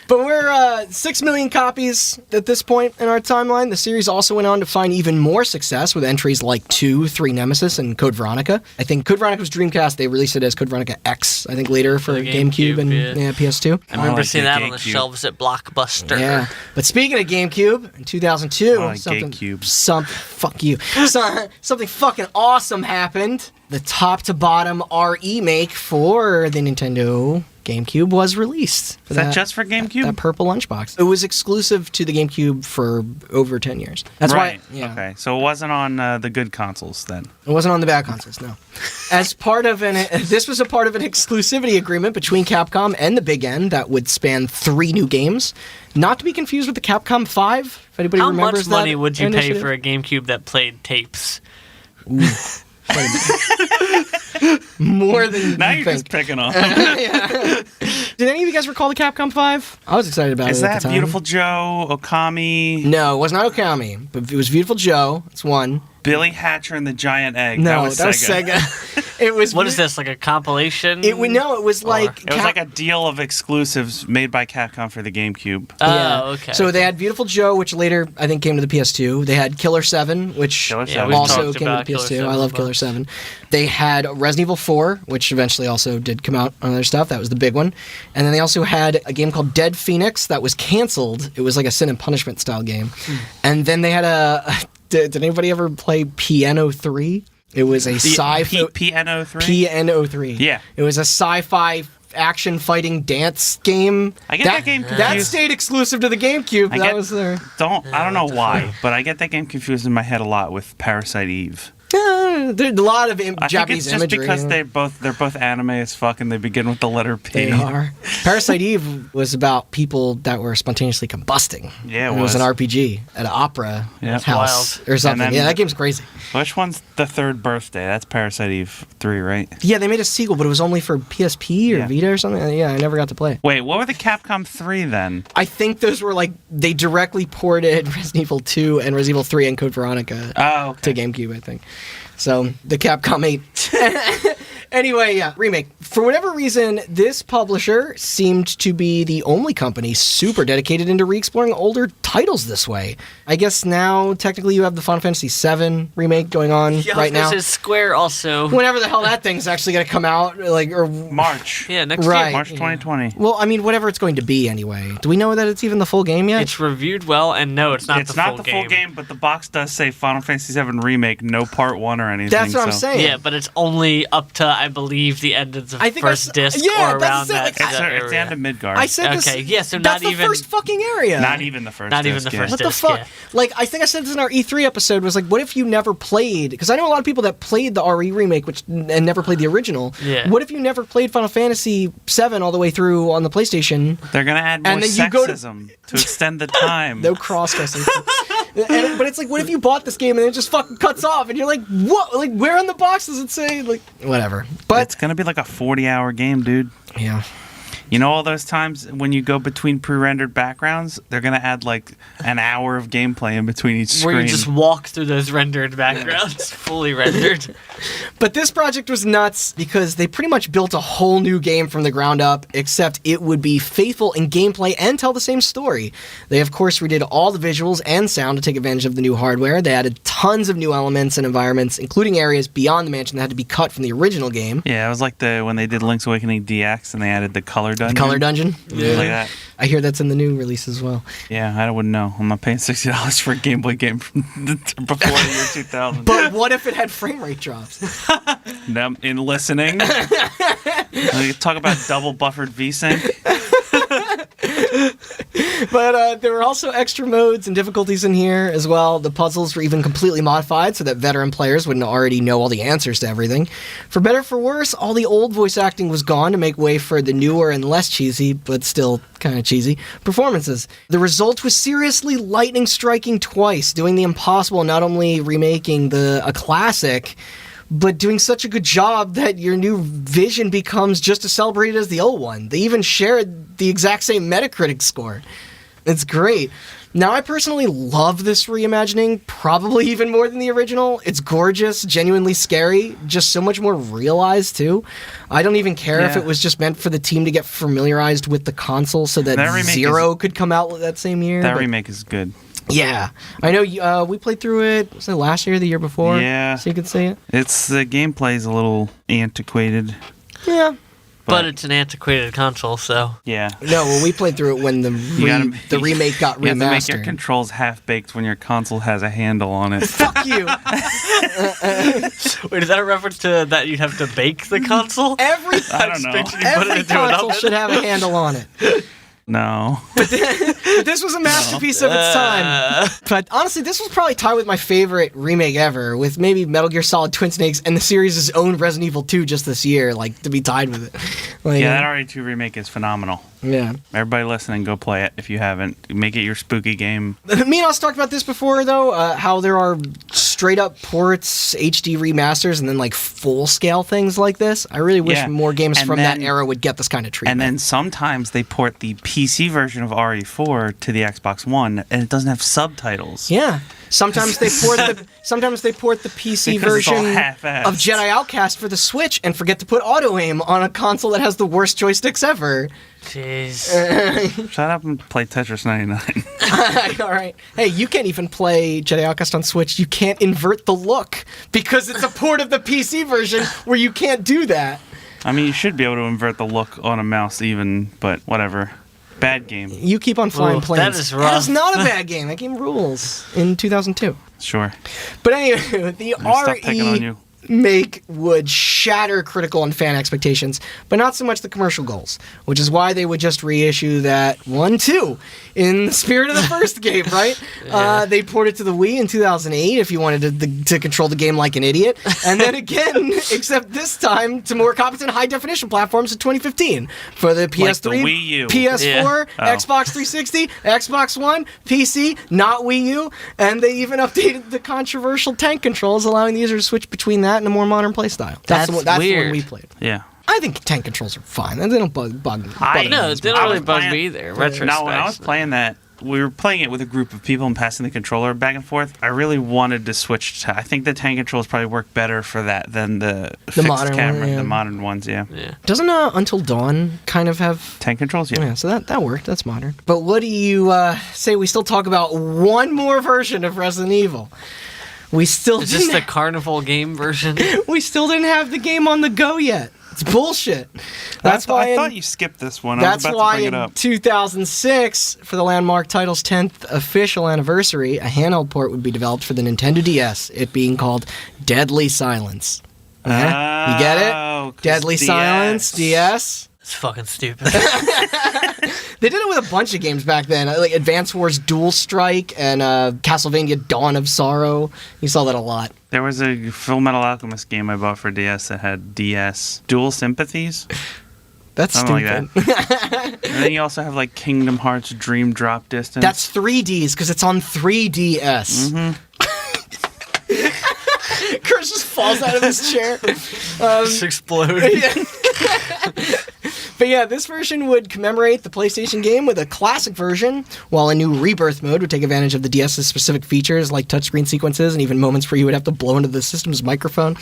But we're 6 million copies at this point in our timeline. The series also went on to find even more success with entries like 2, 3 Nemesis, and Code Veronica. I think Code Veronica was Dreamcast. They released it as Code Veronica X, I think, later for GameCube and PS2. I remember seeing that on the shelves at Blockbuster. Yeah. But speaking of GameCube, in 2002, something fucking awesome happened. The top-to-bottom RE-make for the Nintendo GameCube was released. Is that just for GameCube? That purple lunchbox. It was exclusive to the GameCube for over 10 years. That's right. Why. Yeah. Okay, so it wasn't on the good consoles then. It wasn't on the bad consoles, no. As part of this was a part of an exclusivity agreement between Capcom and the Big N that would span 3 new games. Not to be confused with the Capcom 5. If anybody remembers that. How much money would you pay for a GameCube that played tapes? Ooh. More than now you you're think. Just picking on. Yeah. Did any of you guys recall the Capcom 5? I was excited about it. Is that Beautiful Joe, Okami? No, it was not Okami, but it was Beautiful Joe. It's one. Billy Hatcher and the Giant Egg. No, that was Sega. It was. What is this, like a compilation? It was like it was like a deal of exclusives made by Capcom for the GameCube. Oh, okay. So they had Beautiful Joe, which later I think came to the PS2. They had Killer 7, which also came to the PS2. I love Killer 7. They had Resident Evil 4, which eventually also did come out on other stuff. That was the big one. And then they also had a game called Dead Phoenix that was canceled. It was like a Sin and Punishment style game. And then they had Did anybody ever play Piano 3? It was a sci-fi... Piano 3? Piano 3. Yeah. It was a sci-fi action fighting dance game. I get that game confused. That stayed exclusive to the GameCube. I don't know why, but I get that game confused in my head a lot with Parasite Eve. There's a lot of Japanese imagery. I think it's just because they're both anime as fuck and they begin with the letter P. They are. Parasite Eve was about people that were spontaneously combusting. Yeah, it was an RPG at an opera house or something. Yeah, that game's crazy. Which one's the third birthday? That's Parasite Eve 3, right? Yeah, they made a sequel, but it was only for PSP or Vita or something. Yeah, I never got to play. Wait, what were the Capcom 3 then? I think those were they directly ported Resident Evil 2 and Resident Evil 3 and Code Veronica to GameCube, I think. So, the Capcom 8. Anyway, remake. For whatever reason, this publisher seemed to be the only company super dedicated into re-exploring older titles this way. I guess now, technically, you have the Final Fantasy VII remake going on right now. This is Square also. Whenever the hell that thing's actually going to come out, or March. Yeah, next year. March 2020. Well, I mean, whatever it's going to be anyway. Do we know that it's even the full game yet? It's reviewed well, and no, it's not the full game. It's not the full game, but the box does say Final Fantasy VII Remake, no Part 1 or anything. That's what I'm saying. Yeah, but it's only up to, I believe, the end of the first disc or around that area. It's the end of Midgard. I said okay, so that's not even the first fucking area. Not even the first Not disc, even the first What disc, the fuck? I think I said this in our E3 episode, was what if you never played, because I know a lot of people that played the RE remake and never played the original. Yeah. What if you never played Final Fantasy VII all the way through on the PlayStation? They're going to add more sexism to extend the time. No cross-dressing. But it's what if you bought this game and it just fucking cuts off and you're like, what? Where on the box does it say? Whatever. But it's going to be like a 40-hour game, dude. Yeah. You know all those times when you go between pre-rendered backgrounds, they're going to add an hour of gameplay in between each screen. Where you just walk through those rendered backgrounds, fully rendered. But this project was nuts because they pretty much built a whole new game from the ground up, except it would be faithful in gameplay and tell the same story. They, of course, redid all the visuals and sound to take advantage of the new hardware. They added tons of new elements and environments, including areas beyond the mansion that had to be cut from the original game. Yeah, it was like when they did Link's Awakening DX and they added the color dungeon. The color dungeon? Yeah. Like that. I hear that's in the new release as well. Yeah, I wouldn't know. I'm not paying $60 for a Game Boy game from before the year 2000. But what if it had frame rate drops? In listening, talk about double buffered VSync. But there were also extra modes and difficulties in here as well. The puzzles were even completely modified so that veteran players wouldn't already know all the answers to everything. For better or for worse, all the old voice acting was gone to make way for the newer and less cheesy, but still kind of cheesy, performances. The result was seriously lightning striking twice, doing the impossible, not only remaking a classic, but doing such a good job that your new vision becomes just as celebrated as the old one. They even shared the exact same Metacritic score. It's great. Now, I personally love this reimagining, probably even more than the original. It's gorgeous, genuinely scary, just so much more realized, too. I don't even care if it was just meant for the team to get familiarized with the console so that Zero could come out that same year. That remake is good. Yeah. I know we played through it, was it last year or the year before? Yeah. So you could say it? The gameplay's a little antiquated. Yeah. But it's an antiquated console, so... Yeah. No, well, we played through it when the remake got remastered. You have to make your controls half-baked when your console has a handle on it. Fuck you! Wait, is that a reference to that you'd have to bake the console? Every console should have a handle on it. No. But this was a masterpiece of its time. But honestly, this was probably tied with my favorite remake ever, with maybe Metal Gear Solid Twin Snakes and the series' own Resident Evil 2 just this year, to be tied with it. That RE2 remake is phenomenal. Yeah. Everybody listening, go play it if you haven't. Make it your spooky game. Me and us talked about this before, though, how there are straight-up ports, HD remasters, and then, full-scale things like this. I really wish more games from that era would get this kind of treatment. And then sometimes they port the PC version of RE4 to the Xbox One, and it doesn't have subtitles. Yeah. Sometimes they port the PC version of Jedi Outcast for the Switch and forget to put auto-aim on a console that has the worst joysticks ever. Jeez. Shut up and play Tetris 99. All right. Hey, you can't even play Jedi Outcast on Switch. You can't invert the look because it's a port of the PC version where you can't do that. I mean, you should be able to invert the look on a mouse even, but whatever. Bad game. You keep on flying planes. That is rough. That is not a bad game. That game rules in 2002. Sure. But anyway, the RE make would shatter critical and fan expectations, but not so much the commercial goals, which is why they would just reissue that 1-2 in the spirit of the first game, right? Yeah. They ported to the Wii in 2008 if you wanted to control the game like an idiot, and then again, except this time, to more competent high-definition platforms in 2015 for the PS3, like the Wii U. PS4, Xbox 360, Xbox One, PC, not Wii U, and they even updated the controversial tank controls, allowing the user to switch between that and a more modern playstyle. That's weird. The one we played. Yeah. I think tank controls are fine. They don't bug me. No, they don't really bug me either. Retrospect. Now, when I was playing that, we were playing it with a group of people and passing the controller back and forth. I really wanted to switch to... I think the tank controls probably work better for that than the fixed modern camera. one, yeah. The modern ones, yeah. Doesn't Until Dawn kind of have... tank controls? Yeah. Yeah, so that worked. That's modern. But what do you say we still talk about one more version of Resident Evil? Is this the Carnival game version? We still didn't have the game on the go yet. It's bullshit. That's why I thought you skipped this one. That's I was about why to bring it up. In 2006, for the landmark title's 10th official anniversary, a handheld port would be developed for the Nintendo DS, it being called Deadly Silence. You get it? Deadly DS. Silence, DS. It's fucking stupid. They did it with a bunch of games back then, like Advance Wars Dual Strike and Castlevania Dawn of Sorrow. You saw that a lot. There was a Full Metal Alchemist game I bought for DS that had DS Dual Sympathies. That's something stupid. like that. And then you also have like Kingdom Hearts Dream Drop Distance. That's 3Ds because it's on 3DS. Mm-hmm. Chris just falls out of his chair. Just explode. But yeah, this version would commemorate the PlayStation game with a classic version, while a new Rebirth mode would take advantage of the DS's specific features like touchscreen sequences and even moments where you would have to blow into the system's microphone.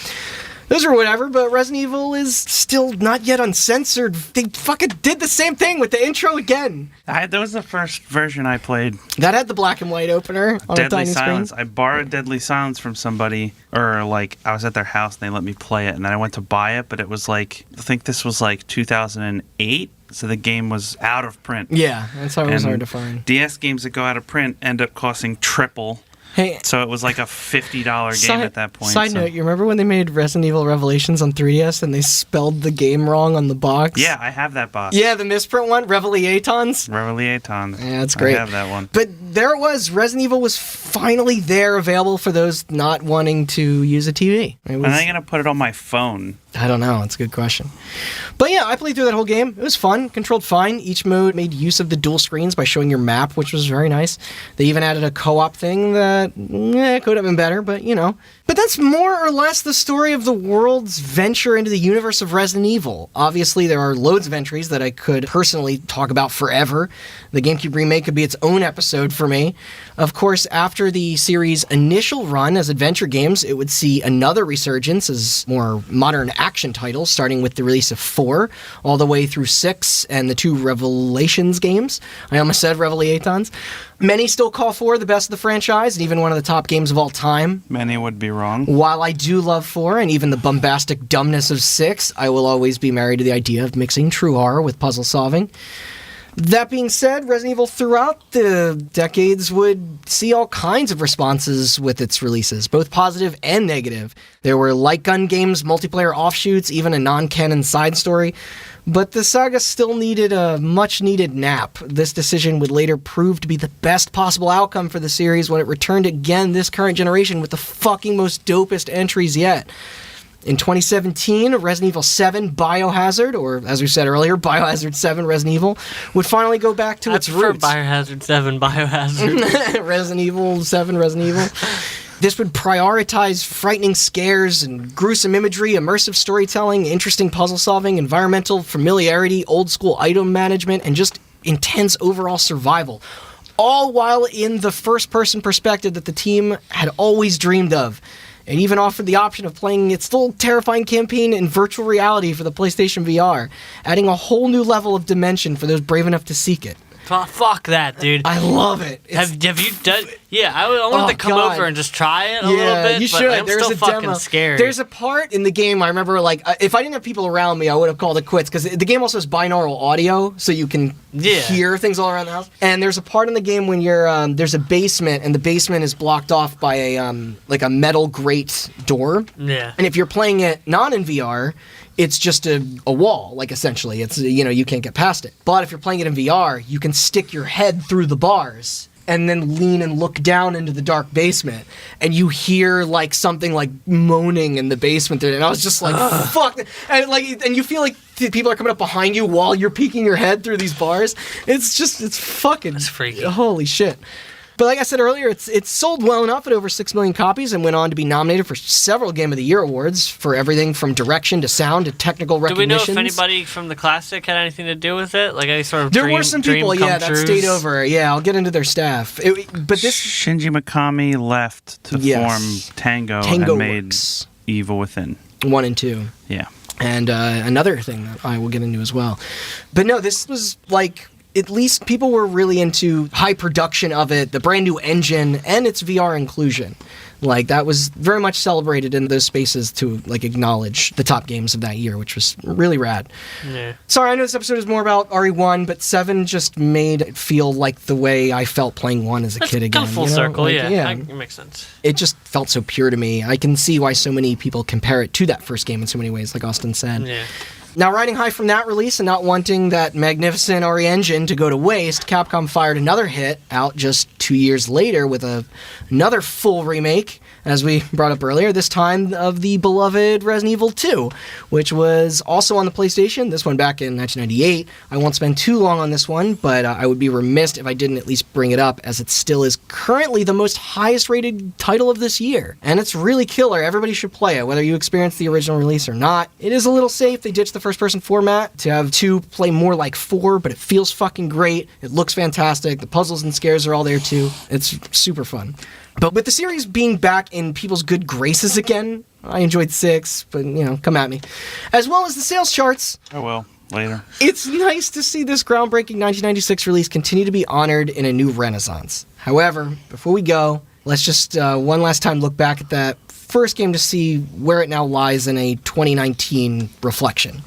Those are whatever, but Resident Evil is still not yet uncensored. They fucking did the same thing with the intro again. That was the first version I played. That had the black and white opener on a tiny Silence. screen. I borrowed Deadly Silence from somebody, or like I was at their house and they let me play it, and then I went to buy it, but it was like, I think this was like 2008, so the game was out of print. Yeah, that's why it was hard to find. DS games that go out of print end up costing triple. Hey, so it was like a $50 game at that point. Side note, you remember when they made Resident Evil Revelations on 3DS and they spelled the game wrong on the box? Yeah, I have that box. Yeah, the misprint one, Revelations. Revelations. Yeah, that's great. I have that one. But there it was. Resident Evil was finally there, available for those not wanting to use a TV. Are they going to put it on my phone? I don't know. It's a good question. But yeah, I played through that whole game. It was fun. Controlled fine. Each mode made use of the dual screens by showing your map, which was very nice. They even added a co-op thing that could have been better, but you know. But that's more or less the story of the world's venture into the universe of Resident Evil. Obviously, there are loads of entries that I could personally talk about forever. The GameCube remake could be its own episode for me. Of course, after the series' initial run as adventure games, it would see another resurgence as more modern action titles, starting with the release of 4, all the way through 6, and the 2 Revelations games. I almost said Revelations. Many still call 4 the best of the franchise, and even one of the top games of all time. Many would be wrong. While I do love 4, and even the bombastic dumbness of 6, I will always be married to the idea of mixing true horror with puzzle solving. That being said, Resident Evil throughout the decades would see all kinds of responses with its releases, both positive and negative. There were light gun games, multiplayer offshoots, even a non-canon side story. But the saga still needed a much-needed nap. This decision would later prove to be the best possible outcome for the series when it returned again this current generation with the fucking most dopest entries yet. In 2017, Resident Evil 7 Biohazard, or as we said earlier, Biohazard 7 Resident Evil, would finally go back to its roots. Biohazard 7 Biohazard. Resident Evil 7 Resident Evil. This would prioritize frightening scares and gruesome imagery, immersive storytelling, interesting puzzle solving, environmental familiarity, old school item management, and just intense overall survival. All while in the first-person perspective that the team had always dreamed of. And even offered the option of playing its full terrifying campaign in virtual reality for the PlayStation VR, adding a whole new level of dimension for those brave enough to seek it. Fuck that, dude. I love it. Have you done? Yeah, I wanted to come over and just try it a little bit. You should. But I'm There's still a fucking demo. scared. There's a part in the game I remember, like, if I didn't have people around me, I would have called it quits because the game also has binaural audio, so you can hear things all around the house. And there's a part in the game when you're there's a basement, and the basement is blocked off by a like a metal grate door. Yeah. And if you're playing it not in VR, it's just a wall, like, essentially. It's, you know, you can't get past it. But if you're playing it in VR, you can stick your head through the bars and then lean and look down into the dark basement, and you hear, like, something, like, moaning in the basement there. And I was just like, fuck. And you feel like people are coming up behind you while you're peeking your head through these bars. It's fucking... That's freaky. Holy shit. But like I said earlier, it's sold well enough at over 6 million copies and went on to be nominated for several Game of the Year awards for everything from direction to sound to technical recognitions. Do we know if anybody from the classic had anything to do with it? Like any sort of There were some people, that stayed over. Yeah, I'll get into their staff. But this Shinji Mikami left to form Tango and made Works. Evil Within 1 and 2. Yeah. And another thing that I will get into as well. But no, this was like... At least people were really into high production of it, the brand new engine, and its VR inclusion. Like, that was very much celebrated in those spaces to, like, acknowledge the top games of that year, which was really rad. Yeah. Sorry, I know this episode is more about RE1, but 7 just made it feel like the way I felt playing 1 as a kid again. Full circle, like, it makes sense. It just felt so pure to me. I can see why so many people compare it to that first game in so many ways, like Austin said. Yeah. Now, riding high from that release and not wanting that magnificent RE engine to go to waste, Capcom fired another hit out just 2 years later with another full remake, as we brought up earlier, this time of the beloved Resident Evil 2, which was also on the PlayStation, this one back in 1998. I won't spend too long on this one, but I would be remiss if I didn't at least bring it up, as it still is currently the most highest rated title of this year. And it's really killer. Everybody should play it, whether you experienced the original release or not. It is a little safe. They ditched the first-person format to have 2 play more like 4, but it feels fucking great. It looks fantastic. The puzzles and scares are all there too. It's super fun. But with the series being back in people's good graces again, I enjoyed 6, but, come at me. As well as the sales charts. Oh, well, later. It's nice to see this groundbreaking 1996 release continue to be honored in a new renaissance. However, before we go, let's just one last time look back at that first game to see where it now lies in a 2019 reflection.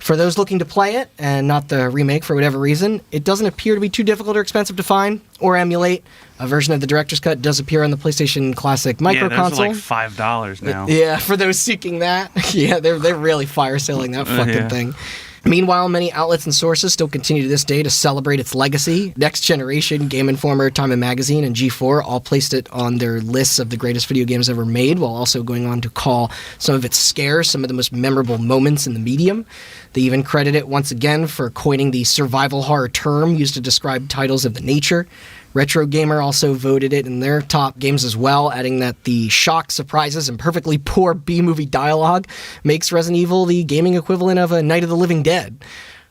For those looking to play it, and not the remake for whatever reason, it doesn't appear to be too difficult or expensive to find or emulate. A version of the Director's Cut does appear on the PlayStation Classic Micro Console. Yeah, those are like $5 now. Yeah, for those seeking that. Yeah, they're really fire selling that fucking thing. Meanwhile, many outlets and sources still continue to this day to celebrate its legacy. Next Generation, Game Informer, Time Magazine, and G4 all placed it on their lists of the greatest video games ever made, while also going on to call some of its scares some of the most memorable moments in the medium. They even credit it once again for coining the survival horror term used to describe titles of the nature. Retro Gamer also voted it in their top games as well, adding that the shock, surprises, and perfectly poor B-movie dialogue makes Resident Evil the gaming equivalent of a Night of the Living Dead.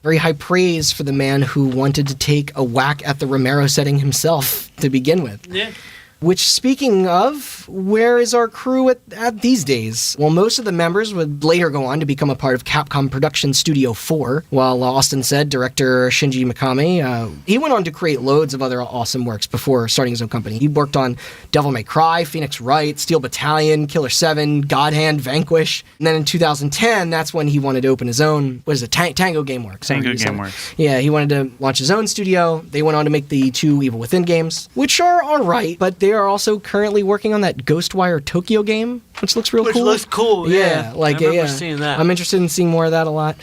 Very high praise for the man who wanted to take a whack at the Romero setting himself to begin with. Yeah. Which, speaking of, where is our crew at these days? Well, most of the members would later go on to become a part of Capcom Production Studio 4, while Austin said director Shinji Mikami, he went on to create loads of other awesome works before starting his own company. He worked on Devil May Cry, Phoenix Wright, Steel Battalion, Killer 7, God Hand, Vanquish, and then in 2010, that's when he wanted to open his own, Tango Gameworks. Tango Gameworks. Yeah, he wanted to launch his own studio. They went on to make the 2 Evil Within games, which are alright, but they are also currently working on that Ghostwire Tokyo game, which looks real cool. Which looks cool, yeah. I remember seeing that. I'm interested in seeing more of that a lot.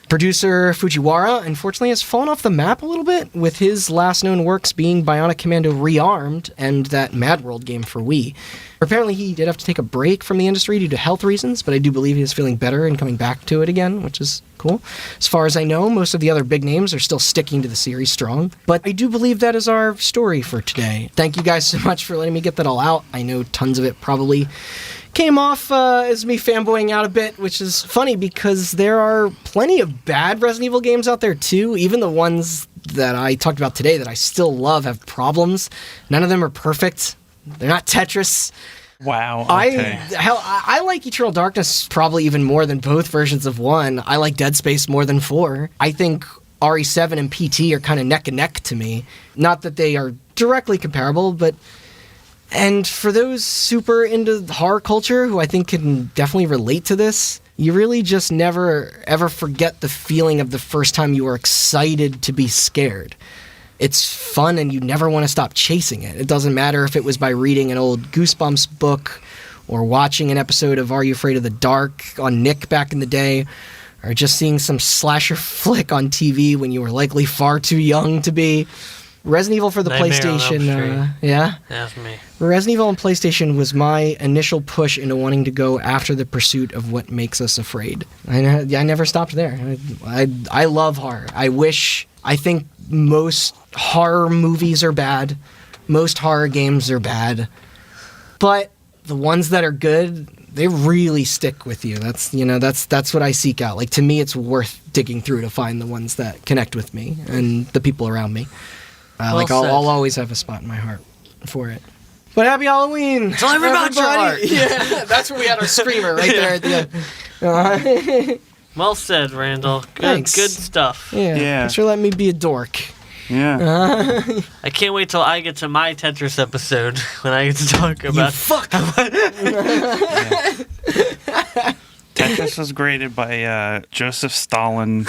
Producer Fujiwara, unfortunately, has fallen off the map a little bit, with his last known works being Bionic Commando Rearmed and that Mad World game for Wii. Apparently, he did have to take a break from the industry due to health reasons, but I do believe he is feeling better and coming back to it again, which is cool. As far as I know, most of the other big names are still sticking to the series strong, but I do believe that is our story for today. Thank you guys so much for letting me get that all out. I know tons of it probably came off as me fanboying out a bit, which is funny because there are plenty of bad Resident Evil games out there too. Even the ones that I talked about today that I still love have problems. None of them are perfect. They're not Tetris. Wow. Okay. I like Eternal Darkness probably even more than both versions of 1. I like Dead Space more than 4. I think RE7 and PT are kind of neck and neck to me. Not that they are directly comparable, but... And for those super into horror culture who I think can definitely relate to this, you really just never, ever forget the feeling of the first time you were excited to be scared. It's fun and you never want to stop chasing it. It doesn't matter if it was by reading an old Goosebumps book or watching an episode of Are You Afraid of the Dark on Nick back in the day, or just seeing some slasher flick on TV when you were likely far too young to be. Resident Evil for the Nightmare PlayStation, yeah? That's me. Resident Evil on PlayStation was my initial push into wanting to go after the pursuit of what makes us afraid. I never stopped there. I love horror. I think most horror movies are bad. Most horror games are bad. But the ones that are good, they really stick with you. That's what I seek out. Like, to me, it's worth digging through to find the ones that connect with me and the people around me. I'll always have a spot in my heart for it. But happy Halloween! Tell everybody your heart! Yeah, that's where we had our screamer right there at the end. Well said, Randall. Good stuff. Yeah. Thanks for letting me be a dork. Yeah. I can't wait till I get to my Tetris episode when I get to talk about. You fuck. Tetris was graded by Joseph Stalin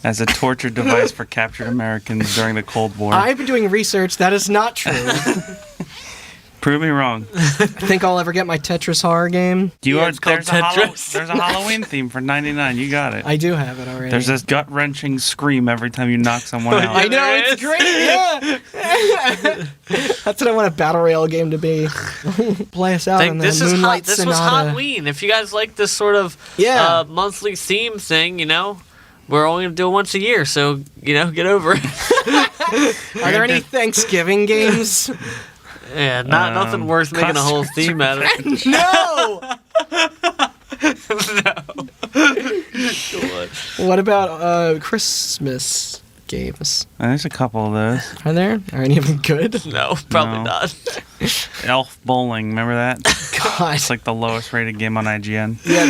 as a torture device for captured Americans during the Cold War. I've been doing research. That is not true. Prove me wrong. I think I'll ever get my Tetris horror game. It's called Tetris. There's a Halloween theme for $99. You got it. I do have it already. There's this gut-wrenching scream every time you knock someone out. I know, it's great. Yeah. That's what I want a battle royale game to be. Play us out on the Moonlight Sonata. This was Halloween. If you guys like this sort of monthly theme thing, we're only going to do it once a year, so, get over it. Are there any Thanksgiving games? Yeah, nothing worth making a whole theme out of it. No! No. What about Christmas games? There's a couple of those. Are there? Are any of them good? No, probably No. not. Elf Bowling, remember that? God. It's like the lowest rated game on IGN. Yeah,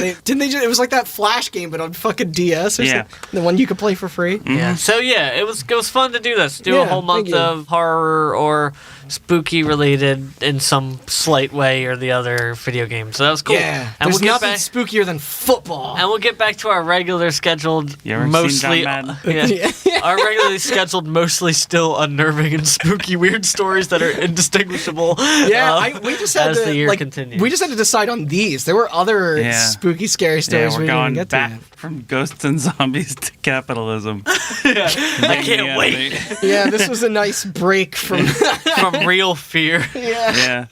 it was like that Flash game, but on fucking DS or Yeah. something. The one you could play for free. Yeah. So yeah, it was fun to do this. Do Yeah, a whole month thank you. of horror or spooky related in some slight way or the other video game. So that was cool. Yeah. And There's we'll get nothing back. spookier than football. And we'll get back to our regular scheduled, You ever mostly seen John Madden? yeah, our regularly scheduled, mostly still unnerving and spooky, weird stories that are indistinguishable. Yeah, we just had as to the year like, continues. we just had to decide on these. There were other Yeah. spooky, scary Yeah, stories we're we didn't going even get back to. from ghosts and zombies to capitalism. I can't wait Yeah, this was a nice break from. from real fear. Yeah. Yeah.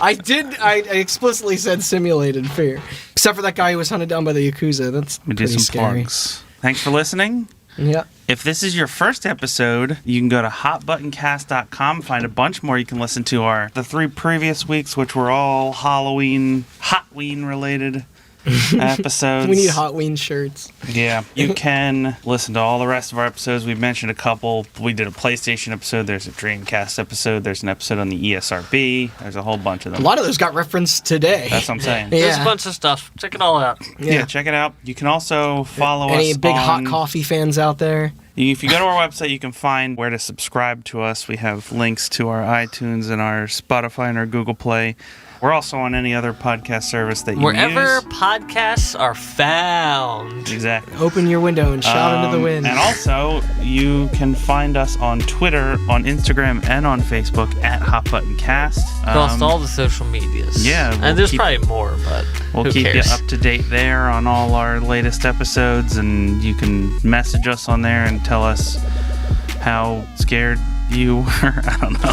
I explicitly said simulated fear, except for that guy who was hunted down by the Yakuza. That's We do pretty some scary. plugs. Thanks for listening. Yeah. If this is your first episode, you can go to hotbuttoncast.com, find a bunch more you can listen to the 3 previous weeks, which were all Hotween related episodes. We need Hotween shirts. Yeah. You can listen to all the rest of our episodes. We mentioned a couple. We did a PlayStation episode. There's a Dreamcast episode. There's an episode on the ESRB. There's a whole bunch of A them. lot of those got referenced today. That's what I'm saying. Yeah. There's a bunch of stuff. Check it all out. Yeah, check it out. You can also follow Any us big hot on- coffee fans out there? If you go to our website, you can find where to subscribe to us. We have links to our iTunes and our Spotify and our Google Play. We're also on any other podcast service that you Wherever use. podcasts are found. Exactly. Open your window and shout into the wind. And also, you can find us on Twitter, on Instagram, and on Facebook at HotButtonCast. Across all the social medias. yeah, we'll and there's keep- probably more, but We'll who keep cares? you up to date there on all our latest episodes, and you can message us on there and tell us how scared you were. I don't know.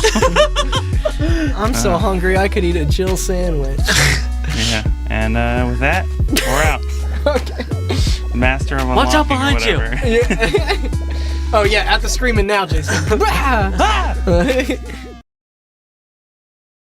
I'm so hungry I could eat a Jill sandwich. Yeah. And with that, we're out. Okay. Master of Watch out Unlocking or behind you. whatever. Oh yeah, at the screaming now, Jason.